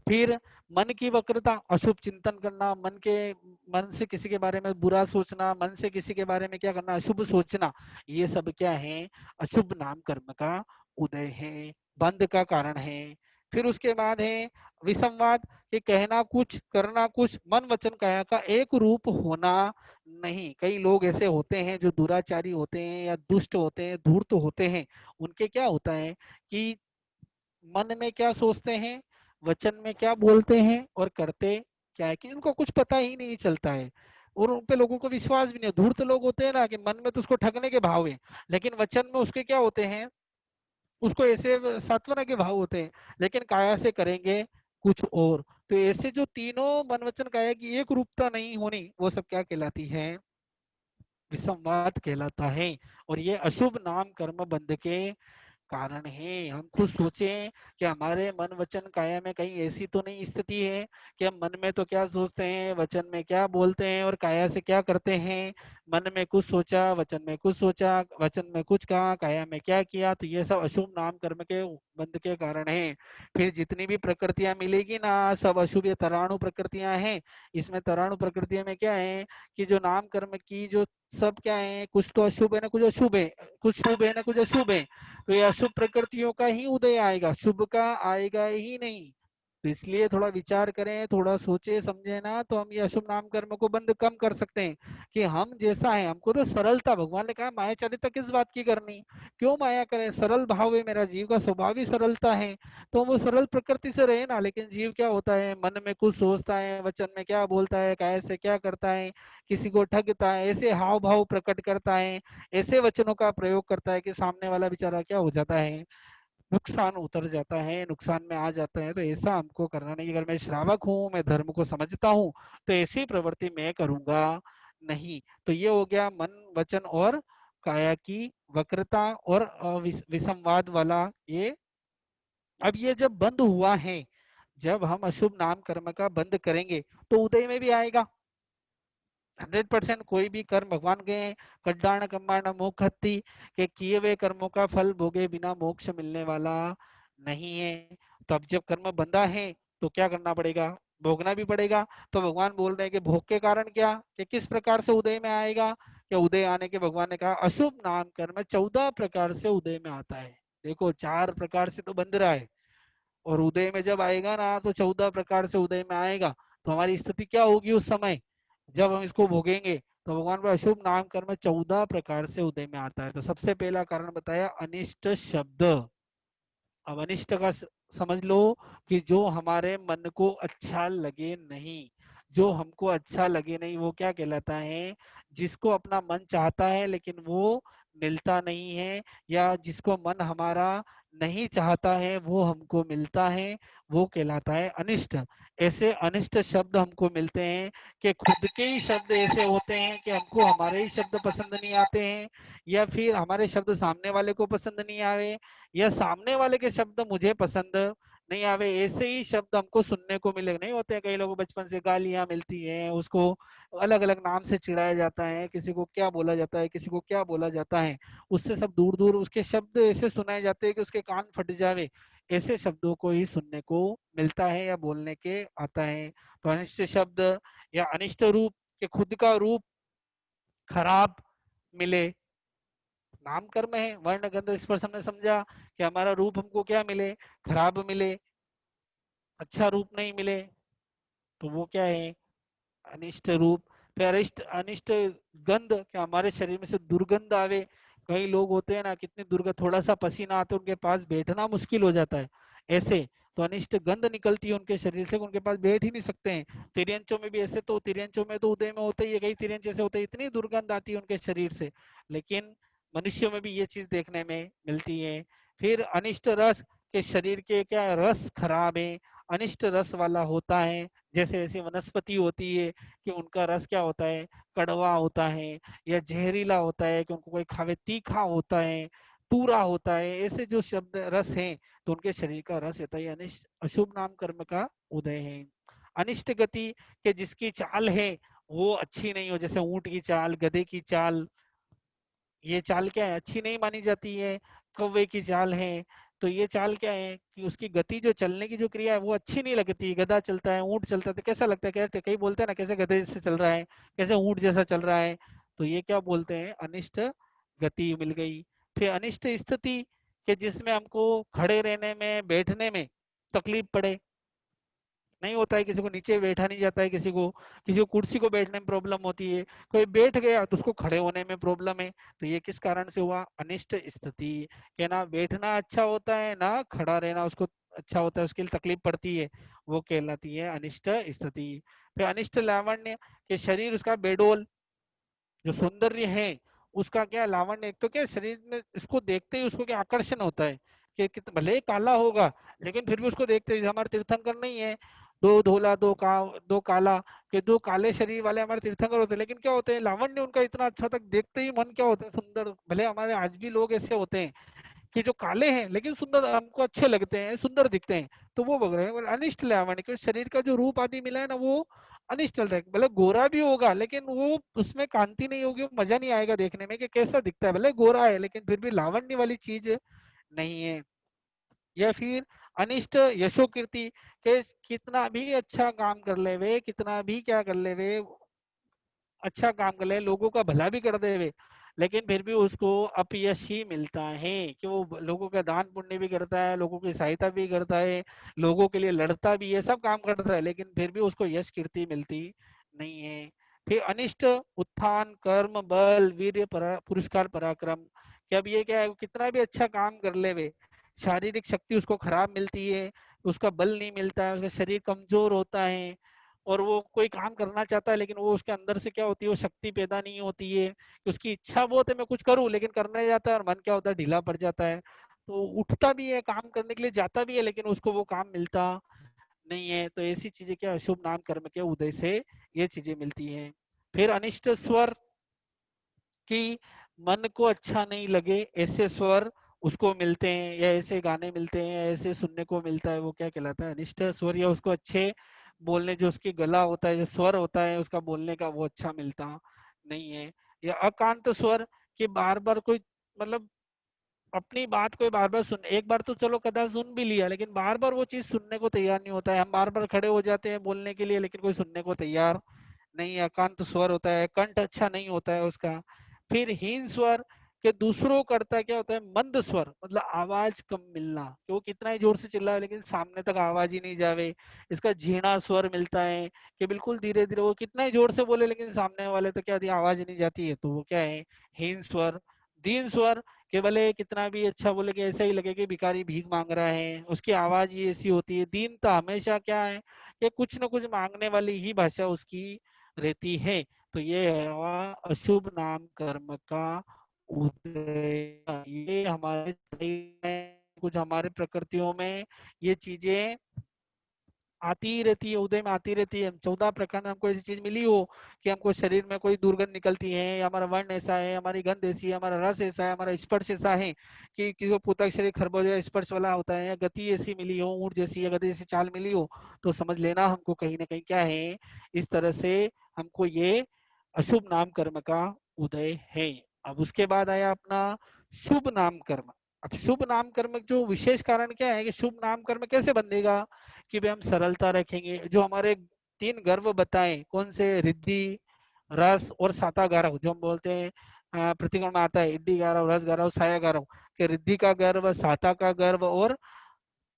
फिर मन की वक्रता, अशुभ चिंतन करना, मन से किसी के बारे में बुरा सोचना, मन से किसी के बारे में क्या करना, अशुभ सोचना, ये सब क्या है, अशुभ नाम कर्म का उदय है, बंध का कारण है। फिर उसके बाद है विसंवाद, कि कहना कुछ करना कुछ, मन वचन काया का एक रूप होना नहीं। कई लोग ऐसे होते हैं जो दुराचारी होते हैं या दुष्ट होते हैं, धूर्त होते हैं। उनके क्या होता है कि मन में क्या सोचते हैं, वचन में क्या बोलते हैं और करते क्या है, कि उनको कुछ पता ही नहीं चलता है, और उन पे लोगों को विश्वास भी नहीं है। धूर्त लोग होते हैं ना कि मन में तो उसको ठगने के भाव है, लेकिन वचन में उसके क्या होते हैं, उसको ऐसे सांत्वना के भाव होते हैं, लेकिन काया से करेंगे कुछ और। तो ऐसे जो तीनों मन वचन काया की एक रूपता नहीं होनी, वो सब क्या कहलाती है, विसंवाद कहलाता है। और ये अशुभ नाम कर्म बंध के कारण है। हम खुद सोचें कि हमारे मन वचन काया में कहीं ऐसी तो नहीं स्थिति है कि हम मन में तो क्या सोचते हैं, वचन में क्या बोलते हैं और काया से क्या करते हैं। मन में कुछ सोचा, वचन में कुछ सोचा, वचन में कुछ कहा, काया में क्या किया। तो ये सब अशुभ नाम कर्म के बंध के कारण है। फिर जितनी भी प्रकृतियां मिलेगी ना, सब अशुभ या तराणु प्रकृतियां हैं। इसमें तराणु प्रकृतियों में क्या है कि जो नाम कर्म की जो सब क्या है, कुछ तो अशुभ है ना कुछ अशुभ है, कुछ शुभ है ना कुछ अशुभ है। तो ये अशुभ प्रकृतियों का ही उदय आएगा, शुभ का आएगा ही नहीं। तो इसलिए थोड़ा विचार करें, थोड़ा सोचे समझे ना, तो हम ये अशुभ नाम कर्म को बंद कम कर सकते हैं। कि हम जैसा है, हमको तो सरलता, भगवान ने कहा मायाचारिता किस बात की करनी, क्यों माया करे, सरल भाव है, मेरा जीव का स्वभाव ही सरलता है। तो वो सरल प्रकृति से रहे ना। लेकिन जीव क्या होता है, मन में कुछ सोचता है, वचन में क्या बोलता है, काय से क्या करता है, किसी को ठगता है, ऐसे हाव भाव प्रकट करता है, ऐसे वचनों का प्रयोग करता है कि सामने वाला बेचारा क्या हो जाता है, नुकसान उतर जाता है, नुकसान में आ जाता है। तो ऐसा हमको करना नहीं। अगर मैं श्रावक हूँ, मैं धर्म को समझता हूँ, तो ऐसी प्रवृत्ति मैं करूंगा नहीं। तो ये हो गया मन वचन और काया की वक्रता और विसंवाद वाला ये। अब ये जब बंद हुआ है, जब हम अशुभ नाम कर्म का बंद करेंगे तो उदय में भी आएगा। 100% कोई भी कर्म भगवान के कड्डाण कम्बाण मोक्षति के किए हुए कर्मों का फल भोगे बिना मोक्ष मिलने वाला नहीं है। तो अब जब कर्म बंधा है तो क्या करना पड़ेगा, भोगना भी पड़ेगा। तो भगवान बोल रहे हैं कि भोग के कारण क्या, कि किस प्रकार से उदय में आएगा। कि उदय आने के भगवान ने कहा अशुभ नाम कर्म 14 प्रकार से उदय में आता है। देखो 4 प्रकार से तो बंध रहा है, और उदय में जब आएगा ना तो 14 प्रकार से उदय में आएगा। तो हमारी स्थिति क्या होगी उस समय जब हम इसको भोगेंगे। तो भगवान का अशुभ नाम कर्म 14 प्रकार से उदय में आता है। तो सबसे पहला कारण बताया अनिष्ट शब्द। अब अनिष्ट का समझ लो कि जो हमारे मन को अच्छा लगे नहीं, जो हमको अच्छा लगे नहीं, वो क्या कहलाता है, जिसको अपना मन चाहता है लेकिन वो मिलता नहीं है, या जिसको मन हमारा नहीं चाहता है वो हमको मिलता है, वो कहलाता है अनिष्ट। ऐसे अनिष्ट शब्द हमको मिलते हैं कि खुद के ही शब्द ऐसे होते हैं कि हमको हमारे ही शब्द पसंद नहीं आते हैं, या फिर हमारे शब्द सामने वाले को पसंद नहीं आवे, या सामने वाले के शब्द मुझे पसंद नहीं आवे, ऐसे ही शब्द हमको सुनने को मिले। नहीं होते कई लोगों को बचपन से गालियां मिलती हैं, उसको अलग अलग नाम से चिढ़ाया जाता है, किसी को क्या बोला जाता है, किसी को क्या बोला जाता है, उससे सब दूर दूर उसके शब्द ऐसे सुनाए जाते हैं कि उसके कान फट जावे। ऐसे शब्दों को ही सुनने को मिलता है या बोलने के आता है। तो अनिष्ट शब्द या अनिष्ट रूप के खुद का रूप खराब मिले, नाम कर्म है। वर्ण गंध स्पर्श हमने समझा कि हमारा रूप हमको क्या मिले, खराब मिले, अच्छा रूप नहीं मिले, तो वो क्या है, अनिष्ट रूप। फिर अरिष्ट अनिष्ट गंध, क्या हमारे शरीर में से दुर्गंध आवे। कई लोग होते हैं ना, कितनी दुर्गंध, थोड़ा सा पसीना आते उनके पास बैठना मुश्किल हो जाता है ऐसे। तो अनिष्ट गंध निकलती है उनके शरीर से, उनके पास बैठ ही नहीं सकते हैं। तिर्यंचों में भी ऐसे, तो तिर्यंचों में तो उदय में होते ही है, कई तिर्यंच ऐसे होते हैं इतनी दुर्गंध आती है उनके शरीर से। लेकिन मनुष्यों में भी ये चीज देखने में मिलती है। फिर अनिष्ट रस, के शरीर के क्या रस खराब है, अनिष्ट रस वाला होता है। जैसे ऐसी वनस्पति होती है कि उनका रस क्या होता है, कड़वा होता है या जहरीला होता है, कि उनको कोई खावे, तीखा होता है, तूरा होता है, ऐसे जो शब्द रस हैं, तो उनके शरीर का रस होता है। अनिष्ट अशुभ नाम कर्म का उदय है। अनिष्ट गति, के जिसकी चाल है वो अच्छी नहीं हो, जैसे ऊंट की चाल, गधे की चाल, ये चाल क्या है, अच्छी नहीं मानी जाती है। कौवे की चाल है, तो ये चाल क्या है कि उसकी गति, जो चलने की जो क्रिया है वो अच्छी नहीं लगती। गधा चलता है, ऊंट चलता है, तो कैसा लगता है, क्या कई बोलते हैं ना, कैसे गधे जैसे चल रहा है, कैसे ऊंट जैसा चल रहा है। तो ये क्या बोलते हैं, अनिष्ट गति मिल गई। फिर अनिष्ट स्थिति, कि जिसमें हमको खड़े रहने में, बैठने में तकलीफ पड़े। नहीं होता है, किसी को नीचे बैठा नहीं जाता है, किसी को कुर्सी को बैठने में प्रॉब्लम होती है, कोई बैठ गया तो उसको खड़े होने में प्रॉब्लम है। तो ये किस कारण से हुआ, अनिष्ट स्थिति। कि ना बैठना अच्छा होता है, ना खड़ा रहना उसको अच्छा होता है, उसके लिए तकलीफ पड़ती है, वो कहलाती है अनिष्ट स्थिति। फिर अनिष्ट लावण्य, के शरीर उसका बेडोल, जो सौंदर्य है उसका क्या लावण्य, एक तो क्या शरीर में इसको देखते ही उसको क्या आकर्षण होता है, कि भले ही काला होगा लेकिन फिर भी उसको देखते ही, हमारे तीर्थंकर नहीं है, दो धोला दो काला, के दो काले शरीर वाले हमारे तीर्थंकर होते हैं, लेकिन क्या होते हैं, लावण्य उनका इतना अच्छा तक देखते ही मन क्या होता है, सुंदर। भले हमारे आज भी लोग ऐसे होते हैं कि जो काले हैं लेकिन सुंदर, हमको अच्छे लगते हैं, सुंदर दिखते हैं, तो वो बग रहे हैं अनिष्ट लावण्य, क्योंकि शरीर का जो रूप आदि मिला है ना, वो अनिष्ट चल रहा है। भले गोरा भी होगा लेकिन वो उसमें कांति नहीं होगी, मजा नहीं आएगा देखने में कि कैसा दिखता है, भले गोरा है लेकिन फिर भी लावण्य वाली चीज नहीं है। या फिर अनिष्ट यशोकीर्ति, के कितना भी अच्छा काम कर ले वे, कितना भी क्या कर ले वे, अच्छा काम कर ले, लोगों का भला भी कर दे वे, लेकिन फिर भी उसको अपयश ही मिलता है। कि वो लोगों का दान पुण्य भी करता है, लोगों की सहायता भी करता है, लोगों के लिए लड़ता भी है, सब काम करता है, लेकिन फिर भी उसको यश कीर्ति मिलती नहीं है। फिर अनिष्ट उत्थान, कर्म बल वीर्य पुरस्कार पराक्रम, कि अब ये क्या है, कितना भी अच्छा काम कर ले वे, शारीरिक शक्ति उसको खराब मिलती है, उसका बल नहीं मिलता है, उसका शरीर कमजोर होता है, और वो कोई काम करना चाहता है लेकिन वो उसके अंदर से क्या होती है, वो शक्ति पैदा नहीं होती है। उसकी इच्छा बहुत है मैं कुछ करूं, लेकिन करने जाता है और मन क्या होता है, ढीला पड़ जाता है। तो उठता भी है, काम करने के लिए जाता भी है, लेकिन उसको वो काम मिलता नहीं है। तो ऐसी चीजें क्या, अशुभ नाम कर्म के उदय से ये चीजें मिलती हैं। फिर अनिष्ट स्वर, कि मन को अच्छा नहीं लगे ऐसे स्वर उसको मिलते हैं, या ऐसे गाने मिलते हैं, या ऐसे सुनने को मिलता है, वो क्या कहलाता है, अनिष्ट स्वर। या उसको अच्छे बोलने, जो उसकी गला होता है, जो स्वर होता है उसका बोलने का, वो अच्छा मिलता नहीं है। या अकांत स्वर, कि बार बार कोई, मतलब अपनी बात कोई बार बार सुन, एक बार तो चलो कदा सुन भी लिया, लेकिन बार बार वो चीज सुनने को तैयार नहीं होता है। हम बार बार खड़े हो जाते हैं बोलने के लिए, लेकिन कोई सुनने को तैयार नहीं है, एकांत स्वर होता है, कंठ अच्छा नहीं होता है उसका। फिर हीन स्वर, के दूसरों करता क्या होता है, मंद स्वर, मतलब आवाज कम मिलना, कि वो कितना ही जोर से चिल्लाए लेकिन सामने तक आवाज ही नहीं जावे। इसका झीणा स्वर मिलता है, कि बिल्कुल धीरे धीरे, वो कितना ही जोर से बोले लेकिन सामने वाले तो क्या आवाज नहीं जाती है, तो वो क्या है, हीन स्वर। दीन स्वर, कि भले कितना भी अच्छा बोले कि ऐसा ही लगे कि भिखारी भीख मांग रहा है, उसकी आवाज ही ऐसी होती है। दीनता हमेशा क्या है, कि कुछ न कुछ मांगने वाली ही भाषा उसकी रहती है। तो ये है अशुभ नाम कर्म का उदय। ये हमारे कुछ हमारे प्रकृतियों में ये चीजें आती ही रहती है, उदय में आती रहती है। 14 प्रकार में हमको ऐसी चीज मिली हो कि हमको शरीर में कोई दुर्गंध निकलती है, या हमारा वर्ण ऐसा है, हमारी गंध ऐसी है, हमारा रस ऐसा है, हमारा स्पर्श ऐसा है कि जो पुतक शरीर खरबूजा स्पर्श वाला होता है, या गति ऐसी मिली हो, ऊंट जैसी या गति जैसी चाल मिली हो, तो समझ लेना हमको कहीं ना कहीं क्या है, इस तरह से हमको ये अशुभ नाम कर्म का उदय है। अब उसके बाद आया अपना शुभ नाम कर्म। अब शुभ नाम कर्म जो विशेष कारण क्या है कि शुभ नाम कर्म कैसे बंधेगा, कि भाई हम सरलता रखेंगे, जो हमारे 3 गर्व बताए, कौन से, रिद्धि, रस और साता गारव, जो हम बोलते हैं प्रतिगण में आता है, इड्डी गारव, रस गारव, साया गारव, कि रिद्धि का गर्व, साता का गर्व और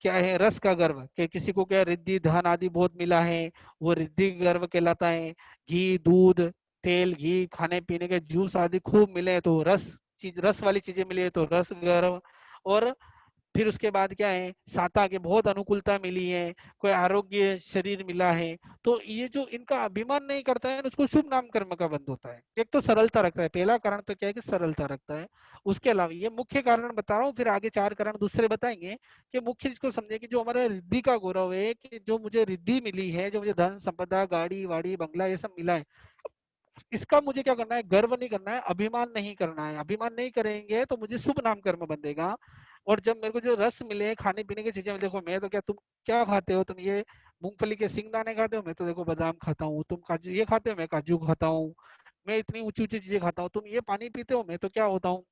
क्या है, रस का गर्व, कि किसी को क्या रिद्धि धन आदि बहुत मिला है, वो रिद्धि गर्व कहलाता है। घी, दूध, तेल, घी, खाने पीने के जूस आदि खूब मिले तो रस चीज, रस वाली चीजें मिली है तो रस गर्व। और फिर उसके बाद क्या है, साता के बहुत अनुकूलता मिली है, कोई आरोग्य शरीर मिला है, तो ये जो इनका अभिमान नहीं करता है उसको शुभ नाम कर्म का बंध होता है। एक तो सरलता रखता है, पहला कारण तो क्या है कि सरलता रखता है। उसके अलावा ये मुख्य कारण बता रहा हूँ, फिर आगे 4 कारण दूसरे बताएंगे, कि मुख्य इसको समझे कि जो हमारा रिद्धि का गौरव है, कि जो मुझे रिद्धि मिली है, जो मुझे धन संपदा गाड़ी वाड़ी बंगला ये सब मिला है, इसका मुझे क्या करना है, गर्व नहीं करना है, अभिमान नहीं करना है। अभिमान नहीं करेंगे तो मुझे शुभ नाम कर्म बंधेगा। और जब मेरे को जो रस मिले खाने पीने की चीजें, देखो मैं तो क्या, तुम क्या खाते हो, तुम ये मूंगफली के सिंगदाने खाते हो, मैं तो देखो बादाम खाता हूँ, तुम काजू ये खाते हो, मैं काजू खाता हूँ, मैं इतनी ऊंची ऊंची चीजें खाता हूँ, तुम ये पानी पीते हो, मैं तो क्या होता हूँ,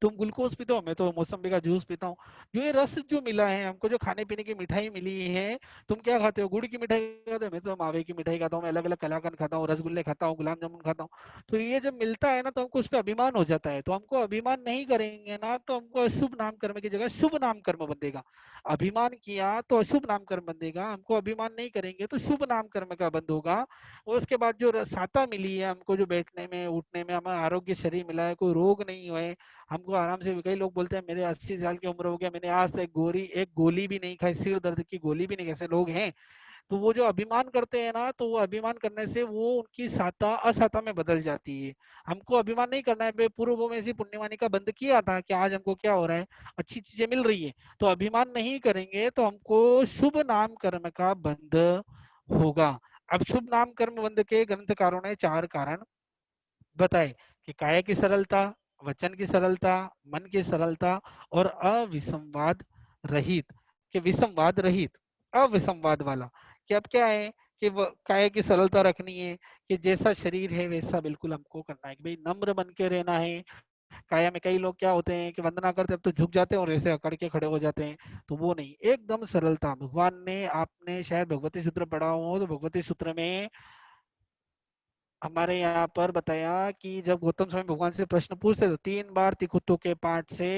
तुम ग्लूकोज पीते हो, मैं तो मौसम्बी का जूस पीता हूँ। जो ये रस जो मिला है हमको, जो खाने पीने की मिठाई मिली है, तुम क्या खाते हो, गुड़ की मिठाई खाते हो, मैं तो मावे की मिठाई खाता हूँ, मैं अलग अलग कलाकंद खाता हूँ, रसगुल्ले खाता हूँ, गुलाब जामुन खाता हूँ। तो ये जब मिलता है ना तो हमको उस पर अभिमान हो जाता है, तो हमको अभिमान नहीं करेंगे ना तो हमको अशुभ नाम कर्म की जगह शुभ नाम कर्म बंधेगा। अभिमान किया तो अशुभ नाम कर्म बंधेगा, हमको अभिमान नहीं करेंगे तो शुभ नाम कर्म का बंध होगा। और उसके बाद जो साता मिली है हमको, जो बैठने में उठने में हमारा आरोग्य शरीर मिला है, कोई रोग नहीं हुए, हमको आराम से, कई लोग बोलते हैं मेरे 80 साल की उम्र हो गया, मैंने आज तक एक गोली भी नहीं खाई, सिर दर्द की गोली भी नहीं, कैसे लोग हैं। तो वो जो अभिमान करते हैं ना, तो वो अभिमान करने से वो उनकी साता असाता में बदल जाती है। हमको अभिमान नहीं करना है। पूर्व में ऐसी पुण्यवानी का बंद किया था कि आज हमको क्या हो रहा है, अच्छी चीजें मिल रही है, तो अभिमान नहीं करेंगे तो हमको शुभ नाम कर्म का बंध होगा। अब शुभ नाम कर्म बंध के ग्रंथकारों ने 4 कारण बताए, कि काया की सरलता, वचन की सरलता, मन की सरलता और अविसंवाद रहित, कि विसंवाद रहित, अविसंवाद वाला। कि अब क्या है कि काया की सरलता रखनी है, कि जैसा शरीर है वैसा बिल्कुल हमको करना है, कि भाई नम्र बन के रहना है। काया में कई लोग क्या होते हैं कि वंदना करते अब तो झुक जाते हैं और वैसे अकड़ के खड़े हो जाते हैं, तो वो नहीं, एकदम सरलता। भगवान ने, आपने शायद भगवती सूत्र पढ़ा हो, तो भगवती सूत्र में हमारे यहाँ पर बताया कि जब गौतम स्वामी भगवान से प्रश्न पूछते तो 3 बार तिकुत्तो के पाठ से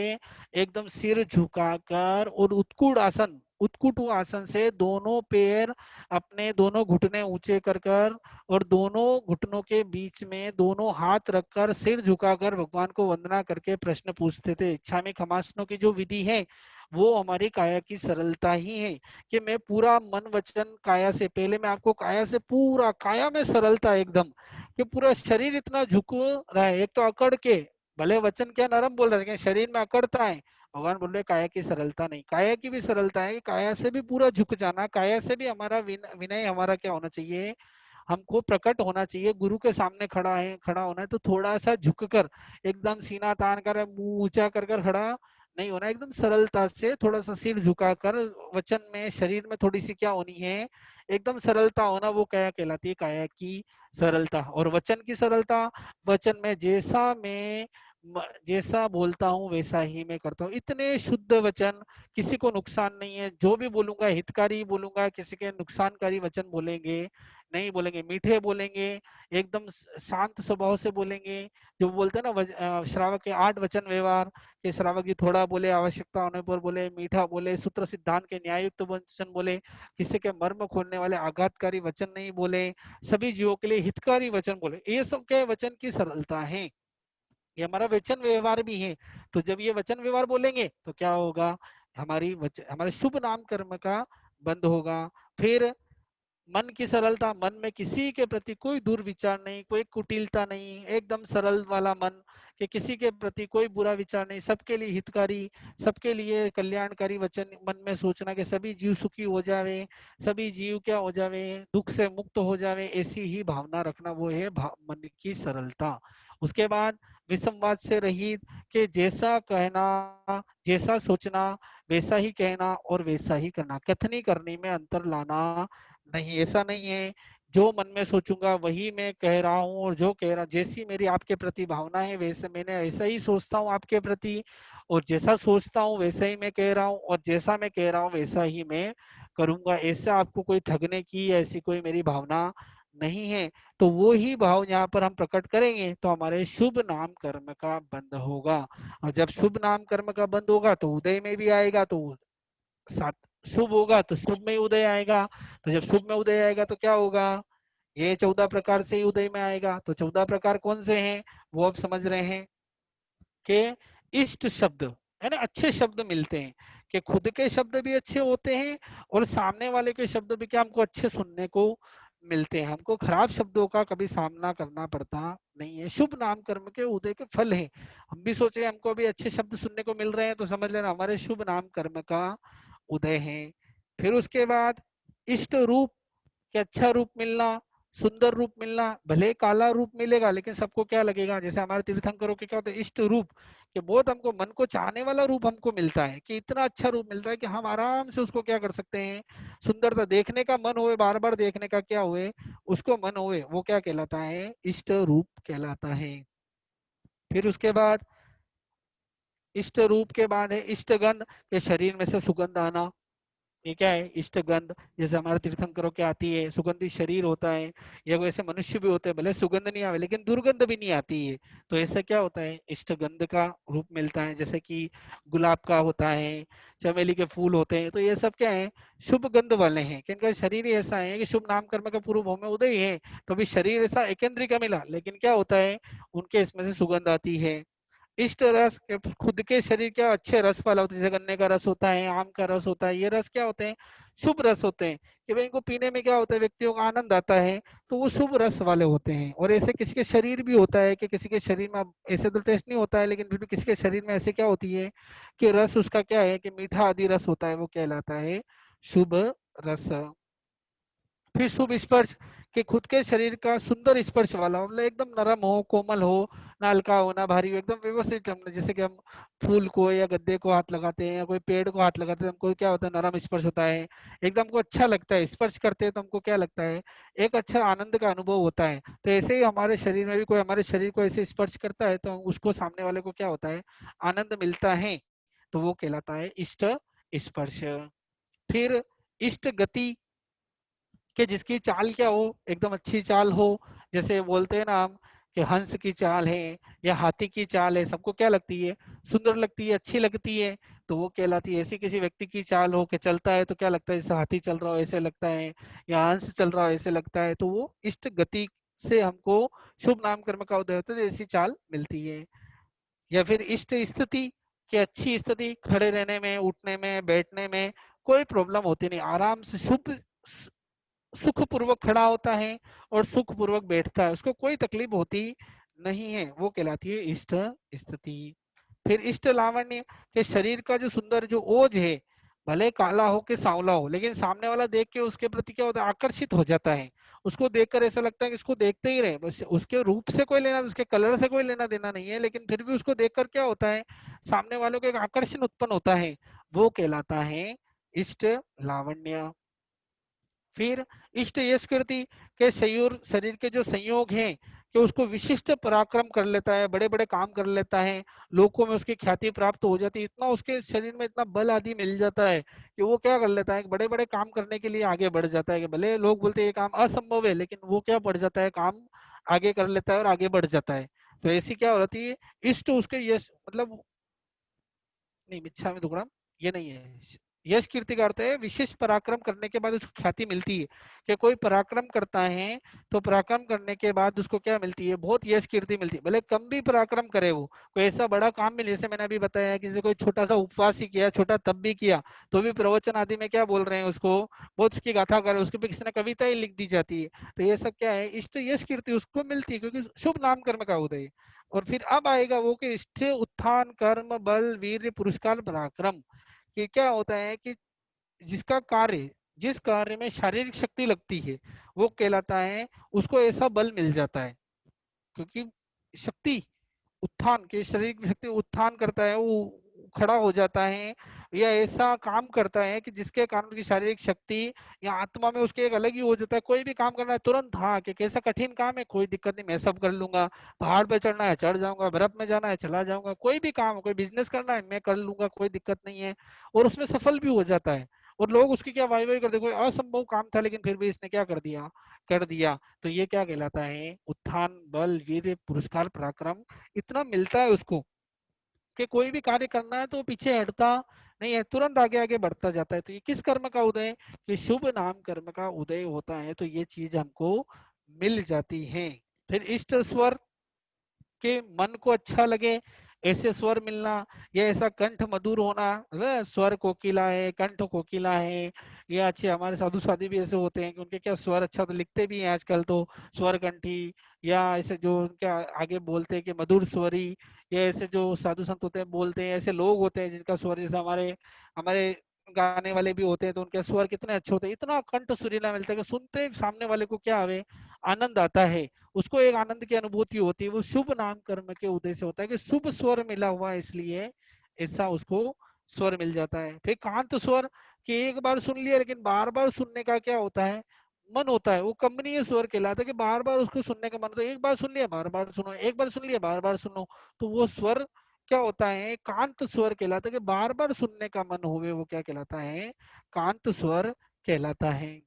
एकदम सिर झुकाकर और उत्कुट आसन से दोनों पैर अपने दोनों घुटने ऊंचे कर कर और दोनों घुटनों के बीच में दोनों हाथ रखकर सिर झुकाकर भगवान को वंदना करके प्रश्न पूछते थे। इच्छा में खमासनों की जो विधि है वो हमारी काया की सरलता ही है, कि मैं पूरा मन वचन काया से, पहले मैं आपको काया से, पूरा काया में सरलता एकदम, कि पूरा शरीर इतना झुक रहा है। एक तो अकड़ के, भले वचन क्या नरम बोल रहे हैं, लेकिन शरीर में अकड़ता है। भगवान बोल रहे काया की सरलता नहीं, काया की भी सरलता है, काया से भी पूरा झुक जाना, काया से भी हमारा विनय हमारा क्या होना चाहिए, हमको प्रकट होना चाहिए। गुरु के सामने खड़ा होना है तो थोड़ा सा झुक कर, एकदम सीना तान कर, मुंह ऊंचा कर कर खड़ा नहीं होना, एकदम सरलता से थोड़ा सा सिर झुका कर, वचन में शरीर में थोड़ी सी क्या होनी है, एकदम सरलता होना, वो क्या कहलाती है, काया की सरलता। और वचन की सरलता, वचन में जैसा बोलता हूँ वैसा ही मैं करता हूँ, इतने शुद्ध वचन, किसी को नुकसान नहीं है, जो भी बोलूंगा हितकारी बोलूंगा, किसी के नुकसानकारी वचन बोलेंगे नहीं बोलेंगे, मीठे बोलेंगे, एकदम शांत स्वभाव से बोलेंगे। जो बोलते हैं ना श्रावक के 8 वचन व्यवहार, कि श्रावक जी थोड़ा बोले, आवश्यकता होने पर बोले, मीठा बोले, सूत्र सिद्धांत के न्यायुक्त वचन बोले, किसी के मर्म खोलने वाले आघातकारी वचन नहीं बोले, सभी जीवों के लिए हितकारी वचन बोले, ये सब क्या वचन की सरलता है, ये हमारा वचन व्यवहार भी है। तो जब ये वचन व्यवहार बोलेंगे तो क्या होगा, हमारे शुभ नाम कर्म का बंद होगा। फिर मन की सरलता, मन में किसी के प्रति कोई दुर्विचार नहीं, कोई कुटिलता नहीं, एकदम सरल वाला मन कि किसी के प्रति कोई बुरा विचार नहीं, सबके लिए हितकारी, सबके लिए कल्याणकारी वचन मन में सोचना कि सभी जीव सुखी हो जावे, सभी जीव क्या हो जावे, दुख से मुक्त हो जावे, ऐसी ही भावना रखना, वो है मन की सरलता। उसके बाद विसंवाद से रहित कि जैसा कहना, जैसा सोचना, वैसा ही कहना और वैसा ही करना, कथनी करनी में अंतर लाना नहीं, ऐसा नहीं है जो मन में सोचूंगा वही मैं कह रहा हूँ, और जो कह रहा, जैसी मेरी आपके प्रति भावना है वैसे मैंने ऐसा ही सोचता हूँ आपके प्रति, और जैसा सोचता हूँ वैसा ही मैं कह रहा हूँ, और जैसा मैं कह रहा हूँ वैसा ही मैं करूंगा, ऐसा आपको कोई ठगने की ऐसी कोई मेरी भावना नहीं है। तो वो ही भाव यहाँ पर हम प्रकट करेंगे तो हमारे शुभ नाम कर्म का बंध होगा, और जब शुभ नाम कर्म का बंध होगा तो उदय में भी आएगा, तो साथ शुभ होगा तो शुभ में ही उदय आएगा, तो जब शुभ में उदय आएगा तो क्या होगा, ये 14 प्रकार से ही उदय में आएगा। तो 14 प्रकार कौन से हैं वो अब समझ रहे हैं कि इष्ट शब्द, है ना, अच्छे शब्द मिलते हैं, कि खुद के शब्द भी अच्छे होते हैं और सामने वाले के शब्द भी क्या हमको अच्छे सुनने को मिलते हैं, हमको खराब शब्दों का कभी सामना करना पड़ता नहीं है। शुभ नाम कर्म के उदय के फल है, हम भी सोचे हमको अभी अच्छे शब्द सुनने को मिल रहे हैं तो समझ लेना हमारे शुभ नाम कर्म का उदय है। फिर उसके बाद इष्ट रूप कि अच्छा रूप मिलना, सुंदर रूप मिलना, भले काला रूप मिलेगा लेकिन सबको क्या लगेगा, जैसे हमारे तीर्थंकरों के क्या होता है इष्ट रूप, कि बहुत हमको मन को चाहने वाला रूप हमको मिलता है, कि इतना अच्छा रूप मिलता है कि हम आराम से उसको क्या कर सकते हैं, सुंदरता देखने का मन होए, बार बार देखने का क्या हुए, उसको मन होए, वो क्या कहलाता है, इष्ट रूप कहलाता है। फिर उसके बाद इष्ट रूप के बाद है इष्ट गंध, के शरीर में से सुगंध आना, ये क्या है, इष्ट गंध, जैसे हमारे तीर्थंकरों के आती है, सुगंधित शरीर होता है, या कोई ऐसे मनुष्य भी होते हैं भले सुगंध नहीं आवे लेकिन दुर्गंध भी नहीं आती है, तो ऐसा क्या होता है, इष्ट गंध का रूप मिलता है, जैसे कि गुलाब का होता है, चमेली के फूल होते हैं, तो ये सब क्या है, शुभ गंध वाले हैं, कि इनका शरीर ही ऐसा है कि शुभ नाम कर्म का पूर्व भाव में उदय है, तो अभी शरीर ऐसा एकेंद्री का मिला लेकिन क्या होता है, उनके इसमें से सुगंध आती है। इष्ट रस खुद के शरीर क्या अच्छे रस वाला होता है, जैसे गन्ने का रस होता है, आम का रस होता है, ये रस क्या होते हैं, शुभ रस होते हैं, कि भाई इनको पीने में क्या होता है, व्यक्तियों को आनंद आता है, तो वो शुभ रस वाले होते हैं। और ऐसे किसी के शरीर भी होता है कि किसी के शरीर में, अब ऐसे तो टेस्ट नहीं होता है लेकिन फिर भी किसी के शरीर में ऐसे क्या होती है कि रस उसका क्या है कि मीठा आदि रस होता है, वो कहलाता है शुभ रस। फिर शुभ स्पर्श, कि खुद के शरीर का सुंदर स्पर्श वाला, मतलब एकदम नरम हो, कोमल हो, ना हल्का हो ना भारी हो, एकदम व्यवस्थित चमड़े, जैसे कि हम फूल को या गद्दे को हाथ लगाते हैं या कोई पेड़ को हाथ लगाते हैं, हमको क्या होता है, नरम स्पर्श होता है, एकदम को अच्छा लगता है, स्पर्श करते हैं तो हमको क्या लगता है, एक अच्छा आनंद का अनुभव होता है। तो ऐसे ही हमारे शरीर में भी कोई हमारे शरीर को ऐसे स्पर्श करता है तो उसको सामने वाले को क्या होता है, आनंद मिलता है, तो वो कहलाता है इष्ट स्पर्श। फिर इष्ट गति, कि जिसकी चाल क्या हो, एकदम अच्छी चाल हो, जैसे बोलते हैं ना हम कि हंस की चाल है या हाथी की चाल है, सबको क्या लगती है, सुंदर लगती है, अच्छी लगती है, तो वो कहलाती है। ऐसी किसी व्यक्ति की चाल हो कि चलता है तो क्या लगता है, जैसे हाथी चल रहा हो ऐसे लगता है, या हंस चल रहा हो ऐसे लगता है, तो वो इष्ट गति से हमको शुभ नाम कर्म का उदय होता है, तो ऐसी चाल मिलती है। या फिर इष्ट स्थिति, कि अच्छी स्थिति, खड़े रहने में, उठने में, बैठने में कोई प्रॉब्लम होती नहीं, आराम से शुभ सुखपूर्वक खड़ा होता है और सुखपूर्वक बैठता है, उसको कोई तकलीफ होती नहीं है, वो कहलाती है इष्ट स्थिति। फिर इष्ट लावण्य, के शरीर का जो सुंदर जो ओज है, भले काला हो के सांवला हो लेकिन सामने वाला देख के उसके प्रति क्या होता है, आकर्षित हो जाता है, उसको देखकर ऐसा लगता है कि इसको देखते ही रहे, बस उसके रूप से कोई लेना, उसके कलर से कोई लेना देना नहीं है, लेकिन फिर भी उसको देखकर क्या होता है, सामने वालों को एक आकर्षण उत्पन्न होता है, वो कहलाता है इष्ट लावण्य। फिर इष्ट यश कृति, के शरीर के जो संयोग हैं कि उसको विशिष्ट पराक्रम कर लेता है, बड़े बड़े काम कर लेता है, लोगों में उसकी ख्याति प्राप्त हो जाती है, इतना उसके शरीर में इतना बल आदि मिल जाता है कि वो क्या कर लेता है, बड़े बड़े काम करने के लिए आगे बढ़ जाता है, कि भले लोग बोलते हैं ये काम असंभव है लेकिन वो क्या बढ़ जाता है, काम आगे कर लेता है और आगे बढ़ जाता है। तो ऐसी क्या होती है, इष्ट उसके यश, मतलब नहीं, मिच्छा में दुकड़म ये नहीं है, यश कीर्ति का अर्थ है विशेष पराक्रम करने के बाद उसको ख्याति मिलती है, कि कोई पराक्रम करता है तो पराक्रम करने के बाद उसको क्या मिलती है, बहुत यश कीर्ति मिलती है, भले कम भी पराक्रम करे वो, कोई ऐसा बड़ा काम भी, जैसे मैंने अभी बताया कि जैसे कोई छोटा सा उपवास ही किया, छोटा तब भी किया, तो भी प्रवचन आदि में क्या बोल रहे हैं उसको, बहुत उसकी गाथा कर, उसके पे किसी ने कविता ही लिख दी जाती है। तो ये सब क्या है, इष्ट यश कीर्ति उसको मिलती है, क्योंकि शुभ नाम कर्म का उदय है। और फिर अब आएगा वो कि इष्ट उत्थान कर्म बल वीर्य पुरस्कार पराक्रम, कि क्या होता है कि जिसका कार्य, जिस कार्य में शारीरिक शक्ति लगती है वो कहलाता है, उसको ऐसा बल मिल जाता है, क्योंकि शक्ति, उत्थान के, शरीर की शक्ति उत्थान करता है, वो खड़ा हो जाता है, या ऐसा काम करता है कि जिसके कारण उसकी शारीरिक शक्ति या आत्मा में उसके एक अलग ही हो जाता है, कोई भी काम करना है तुरंत, हाँ कि कैसा कठिन काम है कोई दिक्कत नहीं, मैं सब कर लूंगा, पहाड़ पे चढ़ना है चढ़ जाऊंगा, बर्फ में जाना है चला जाऊंगा, कोई भी काम, कोई बिजनेस करना है मैं कर लूंगा, कोई दिक्कत नहीं है, और उसमें सफल भी हो जाता है। और लोग उसकी क्या वाई वाई करते, कोई असंभव काम था लेकिन फिर भी इसने क्या कर दिया, कर दिया। तो ये क्या कहलाता है, उत्थान बल वीर्य पुरस्कार पराक्रम इतना मिलता है उसको, कि कोई भी कार्य करना है तो पीछे हटता नहीं है, तुरंत आगे आगे बढ़ता जाता है। तो ये किस कर्म का उदय, कि शुभ नाम कर्म का उदय होता है, तो ये चीज हमको मिल जाती है। फिर इष्ट स्वर, के मन को अच्छा लगे ऐसे स्वर मिलना, या ऐसा कंठ मधुर होना, स्वर कोकिला है, कंठ कोकिला है, या अच्छे हमारे साधु साधी भी ऐसे होते हैं कि उनके क्या स्वर अच्छा, तो लिखते भी हैं आजकल तो स्वर कंठी, या ऐसे जो उनके आगे बोलते हैं कि मधुर स्वरी, या ऐसे जो साधु संत होते हैं बोलते हैं, ऐसे लोग होते हैं जिनका स्वर, जैसे हमारे हमारे गाने वाले भी होते हैं, तो उनके स्वर कितने अच्छे होते हैं, इतना कंठ सुरीला मिलता है कि सुनते ही सामने वाले को क्या आवे, आनंद आता है, उसको एक आनंद की अनुभूति होती है। वो शुभ नाम कर्म के उदय से होता है, कि शुभ स्वर मिला हुआ है इसलिए ऐसा उसको स्वर मिल जाता है। फिर कांत स्वर, कि एक बार सुन लिया लेकिन बार बार सुनने का क्या होता है, मन होता है, वो कंपनीय स्वर कहलाता है, कि बार बार उसको सुनने का मन होता है, एक बार सुन लिया बार बार सुनो, एक बार सुन लिया बार बार सुनो, तो वो स्वर क्या होता है, कांत स्वर कहलाता है, कि बार बार सुनने का मन होवे, वो क्या कहलाता है, कांत स्वर कहलाता है।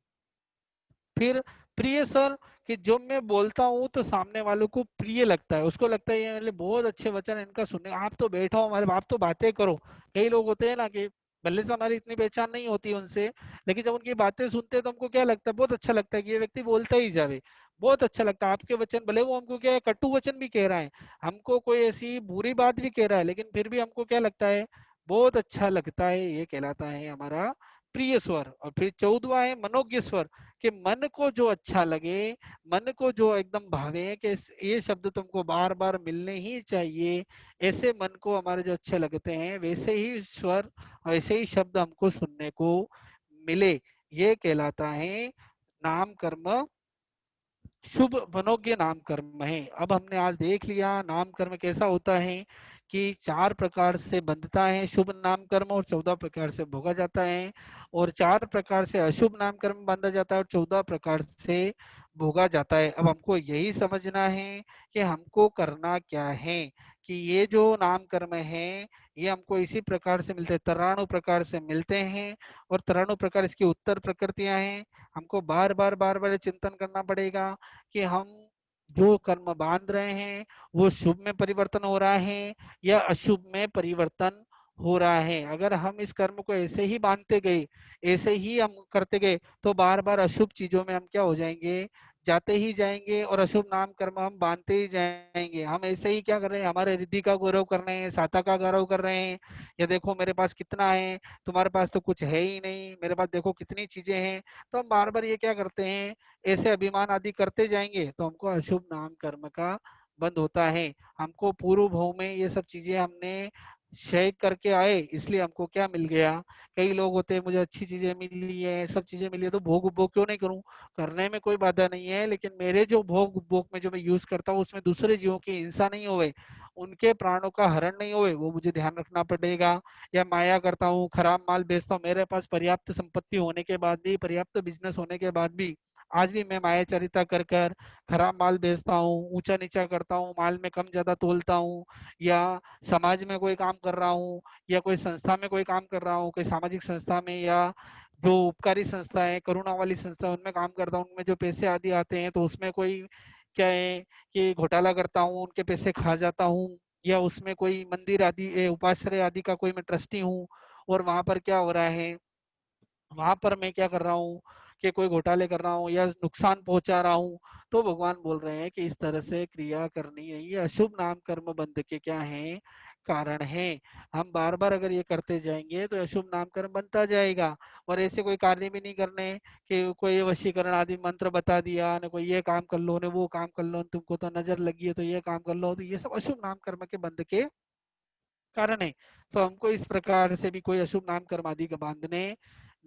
फिर प्रिय सर, कि जो मैं बोलता हूँ तो सामने वालों को प्रिय लगता है, उसको लगता है ये मेरे बहुत अच्छे वचन इनका सुनने, आप तो बैठो हमारे, आप तो बातें करो। कई लोग होते हैं ना कि भले से हमारी इतनी पहचान नहीं होती उनसे, लेकिन जब उनकी बातें सुनते हैं तो हमको क्या लगता है, बहुत अच्छा लगता है कि ये व्यक्ति बोलता ही जावे, बहुत अच्छा लगता है आपके वचन, भले वो हमको क्या है कटु वचन भी कह रहा है, हमको कोई ऐसी बुरी बात भी कह रहा है, लेकिन फिर भी हमको क्या लगता है, बहुत अच्छा लगता है, ये कहलाता है हमारा प्रिय स्वर। और फिर 14वां है मनोज्ञ स्वर, कि मन को जो अच्छा लगे, मन को जो एकदम भावे, कि ये शब्द तुमको बार बार मिलने ही चाहिए, ऐसे मन को हमारे जो अच्छे लगते हैं वैसे ही स्वर, वैसे ही शब्द हमको सुनने को मिले, ये कहलाता है नाम कर्म, शुभ मनोज्ञ नाम कर्म है। अब हमने आज देख लिया नाम कर्म कैसा होता है, कि 4 प्रकार से बंधता है शुभ नाम कर्म, और 14 प्रकार से भोगा जाता है, और 4 प्रकार से अशुभ नाम कर्म बांधा जाता है, और 14 प्रकार से भोगा जाता है। अब हमको यही समझना है कि हमको करना क्या है, कि ये जो नाम कर्म है ये हमको इसी प्रकार से मिलते हैं, 93 प्रकार से मिलते हैं, और 93 प्रकार इसकी उत्तर प्रकृतियां हैं। हमको बार बार चिंतन करना पड़ेगा कि हम जो कर्म बांध रहे हैं वो शुभ में परिवर्तन हो रहा है या अशुभ में परिवर्तन हो रहा है। अगर हम इस कर्म को ऐसे ही बांधते गए, ऐसे ही हम करते गए, तो बार बार अशुभ चीजों में हम क्या हो जाएंगे, जाते ही जाएंगे, और अशुभ नाम कर्म हम बांधते ही जाएंगे। हम ऐसे ही क्या कर रहे हैं, हमारे रिद्धि का गौरव कर रहे हैं, साता का गौरव कर रहे हैं, या देखो मेरे पास कितना है, तुम्हारे पास तो कुछ है ही नहीं, मेरे पास देखो कितनी चीजें हैं। तो हम बार बार ये क्या करते हैं, ऐसे अभिमान आदि करते जाएंगे, तो हमको अशुभ नाम कर्म का बंद होता है। हमको पूर्व भाव में ये सब चीजें हमने क्षय करके आए, इसलिए हमको क्या मिल गया। कई लोग होते हैं मुझे अच्छी चीजें मिली है, सब चीजें मिली है, तो भोग उपभोग क्यों नहीं करूं, करने में कोई बाधा नहीं है, लेकिन मेरे जो भोग उपभोग में जो मैं यूज करता हूँ उसमें दूसरे जीवों की हिंसा नहीं होवे, उनके प्राणों का हरण नहीं होवे, वो मुझे ध्यान रखना पड़ेगा। या माया करता हूँ, खराब माल बेचता हूँ, मेरे पास पर्याप्त संपत्ति होने के बाद भी, पर्याप्त बिजनेस होने के बाद भी आज भी मैं मायाचारिता कर कर खराब माल बेचता हूँ, ऊंचा नीचा करता हूँ, माल में कम ज्यादा तोलता हूँ, या समाज में कोई काम कर रहा हूँ, या कोई संस्था में कोई काम कर रहा हूँ, कोई सामाजिक संस्था में, या जो उपकारी संस्था है, करुणा वाली संस्था, उनमें काम करता हूँ, उनमें जो पैसे आदि आते हैं तो उसमें कोई क्या है कि घोटाला करता हूँ, उनके पैसे खा जाता हूँ, या उसमें कोई मंदिर आदि उपाश्रय आदि का कोई मैं ट्रस्टी हूँ, और वहां पर क्या हो रहा है, वहां पर मैं क्या कर रहा हूँ कि कोई घोटाले कर रहा हूँ या नुकसान पहुंचा रहा हूँ, तो भगवान बोल रहे हैं कि इस तरह से क्रिया करनी है। ये अशुभ नाम कर्म बंध के क्या है, कारण है। हम बार बार अगर ये करते जाएंगे तो अशुभ नाम कर्म बनता जाएगा। और ऐसे कोई कार्य भी नहीं करने कि कोई वशीकरण आदि मंत्र बता दिया न, कोई ये काम कर लो न वो काम कर लो, तुमको तो नजर लगी है तो ये काम कर लो, तो ये सब अशुभ नाम कर्म के बंध के कारण है। तो हमको इस प्रकार से भी कोई अशुभ नाम कर्म आदि का बांधने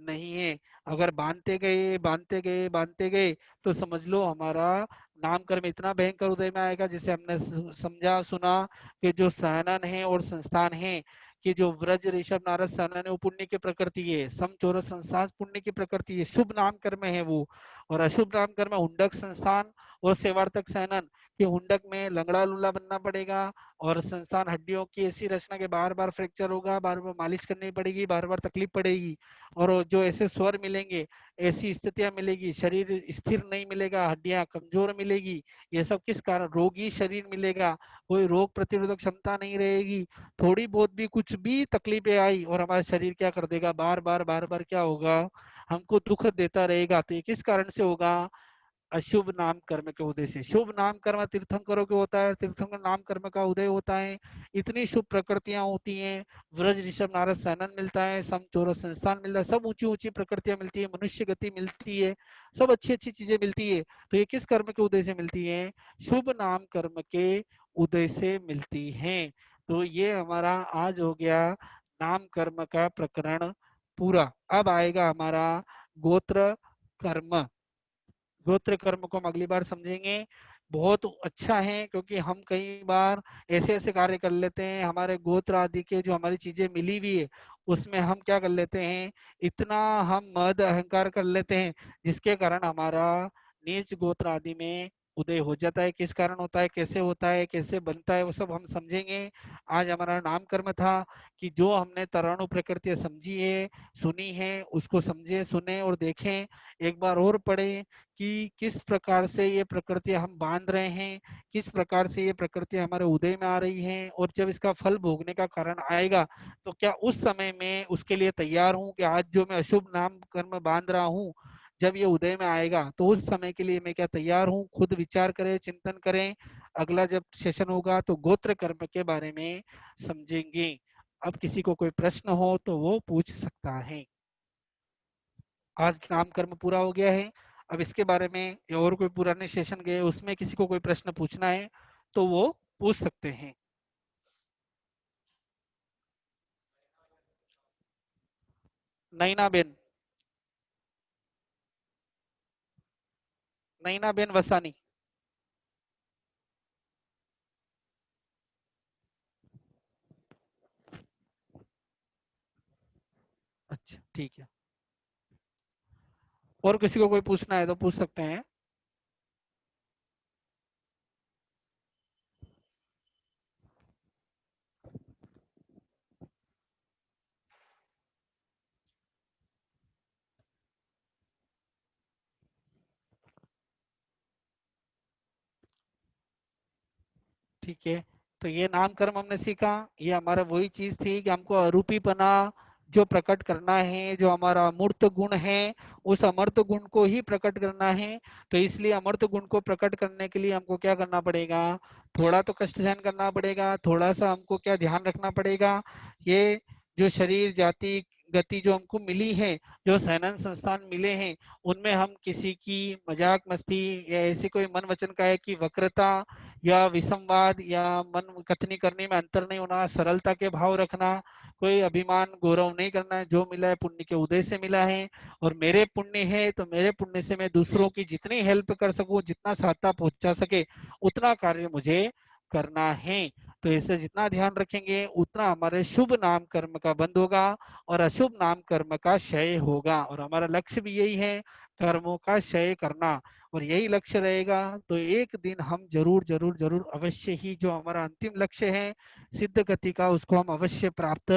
नहीं है। अगर बांधते गए बांधते गए बांधते गए तो समझ लो हमारा नाम कर्म इतना भयंकर उदय में आएगा, जिसे हमने समझा सुना कि जो सहनन है और संस्थान है, कि जो व्रज ऋषभ नारद सहनन है वो पुण्य की प्रकृति है, सम चोर संस्थान पुण्य की प्रकृति है, शुभ नाम कर्म है वो। और अशुभ नाम कर्म हुंडक संस्थान और सेवार्थक सहनन, कि हुंडक में लंगड़ा लूला बनना पड़ेगा, और संस्थान हड्डियों की ऐसी रचना के बार बार फ्रैक्चर होगा, बार बार मालिश करनी पड़ेगी, बार बार तकलीफ पड़ेगी। और जो ऐसे स्वर मिलेंगे, ऐसी स्थितियां मिलेगी, शरीर स्थिर नहीं मिलेगा, हड्डियां कमजोर मिलेगी। ये सब किस कारण, रोगी शरीर मिलेगा, कोई रोग प्रतिरोधक क्षमता नहीं रहेगी। थोड़ी बहुत भी कुछ भी तकलीफें आई और हमारा शरीर क्या कर देगा, बार बार क्या होगा, हमको दुख देता रहेगा। तो ये किस कारण से होगा, अशुभ नाम कर्म के उदय से। शुभ नाम कर्म तीर्थंकरों के होता है, तीर्थंकर नाम कर्म का उदय होता है। इतनी शुभ प्रकृतियां होती हैं, व्रज ऋषभ नारद सैनन मिलता है, सम चोर संस्थान मिलता है, सब ऊंची ऊंची प्रकृतियां मिलती है, मनुष्य गति मिलती है, सब अच्छी अच्छी चीजें मिलती है। तो ये किस कर्म के उदय से मिलती है, शुभ नाम कर्म के उदय से मिलती है। तो ये हमारा आज हो गया नाम कर्म का प्रकरण पूरा। अब आएगा हमारा गोत्र कर्म। गोत्र कर्म को हम अगली बार समझेंगे। बहुत अच्छा है, क्योंकि हम कई बार ऐसे ऐसे कार्य कर लेते हैं, हमारे गोत्र आदि के जो हमारी चीजें मिली हुई है उसमें हम क्या कर लेते हैं, इतना हम मद अहंकार कर लेते हैं, जिसके कारण हमारा नीच गोत्र आदि में उदय हो जाता है। किस कारण होता है, कैसे होता है, कैसे बनता है, वो सब हम समझेंगे। आज हमारा नाम कर्म था कि जो हमने तराणु प्रकृति समझी है, सुनी है, उसको समझे सुने और देखें, एक बार और पढ़े कि किस प्रकार से ये प्रकृति हम बांध रहे हैं, किस प्रकार से ये प्रकृति हमारे उदय में आ रही है, और जब इसका फल भोगने का कारण आएगा तो क्या उस समय में उसके लिए तैयार हूं, कि आज जो मैं अशुभ नाम कर्म बांध रहा हूं, जब ये उदय में आएगा तो उस समय के लिए मैं क्या तैयार हूं। खुद विचार करें, चिंतन करें। अगला जब सेशन होगा तो गोत्र कर्म के बारे में समझेंगे। अब किसी को कोई प्रश्न हो तो वो पूछ सकता है। आज नाम कर्म पूरा हो गया है। अब इसके बारे में या और कोई पुराने सेशन गए उसमें किसी को कोई प्रश्न पूछना है तो वो पूछ सकते हैं। नैना बेन, नैना बेन वसानी। अच्छा ठीक है, और किसी को कोई पूछना है तो पूछ सकते हैं। ठीक है, तो ये नाम कर्म हमने सीखा। ये हमारा वही चीज थी कि हमको अरूपीपना जो प्रकट करना है, जो हमारा अमूर्त गुण है, उस अमर्त गुण को ही प्रकट करना है। तो इसलिए अमर्त गुण को प्रकट करने के लिए हमको क्या करना पड़ेगा, थोड़ा तो कष्ट सहन करना पड़ेगा, थोड़ा सा हमको क्या ध्यान रखना पड़ेगा। ये जो शरीर जाति गति जो हमको मिली है, जो सैनन संस्थान मिले हैं, उनमें हम किसी की मजाक मस्ती या ऐसे कोई मन वचन का है कि वक्रता या विसंवाद या मन कथनी करने में अंतर नहीं होना, सरलता के भाव रखना, कोई अभिमान गौरव नहीं करना है। जो मिला है पुण्य के उदय से मिला है, और मेरे पुण्य है तो मेरे पुण्य से मैं दूसरों की जितनी हेल्प कर सकूं, जितना सहायता पहुंचा सके, उतना कार्य मुझे करना है। तो इसे जितना ध्यान रखेंगे उतना हमारे शुभ नाम कर्म का बंद होगा और अशुभ नाम कर्म का क्षय होगा। और हमारा लक्ष्य भी यही है, कर्मों का क्षय करना। और यही लक्ष्य रहेगा तो एक दिन हम जरूर जरूर जरूर अवश्य ही जो हमारा अंतिम लक्ष्य है सिद्ध गति का, उसको हम अवश्य प्राप्त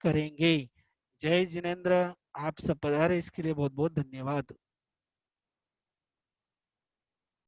करेंगे। जय जिनेन्द्र। आप सब पधारे, इसके लिए बहुत बहुत धन्यवाद।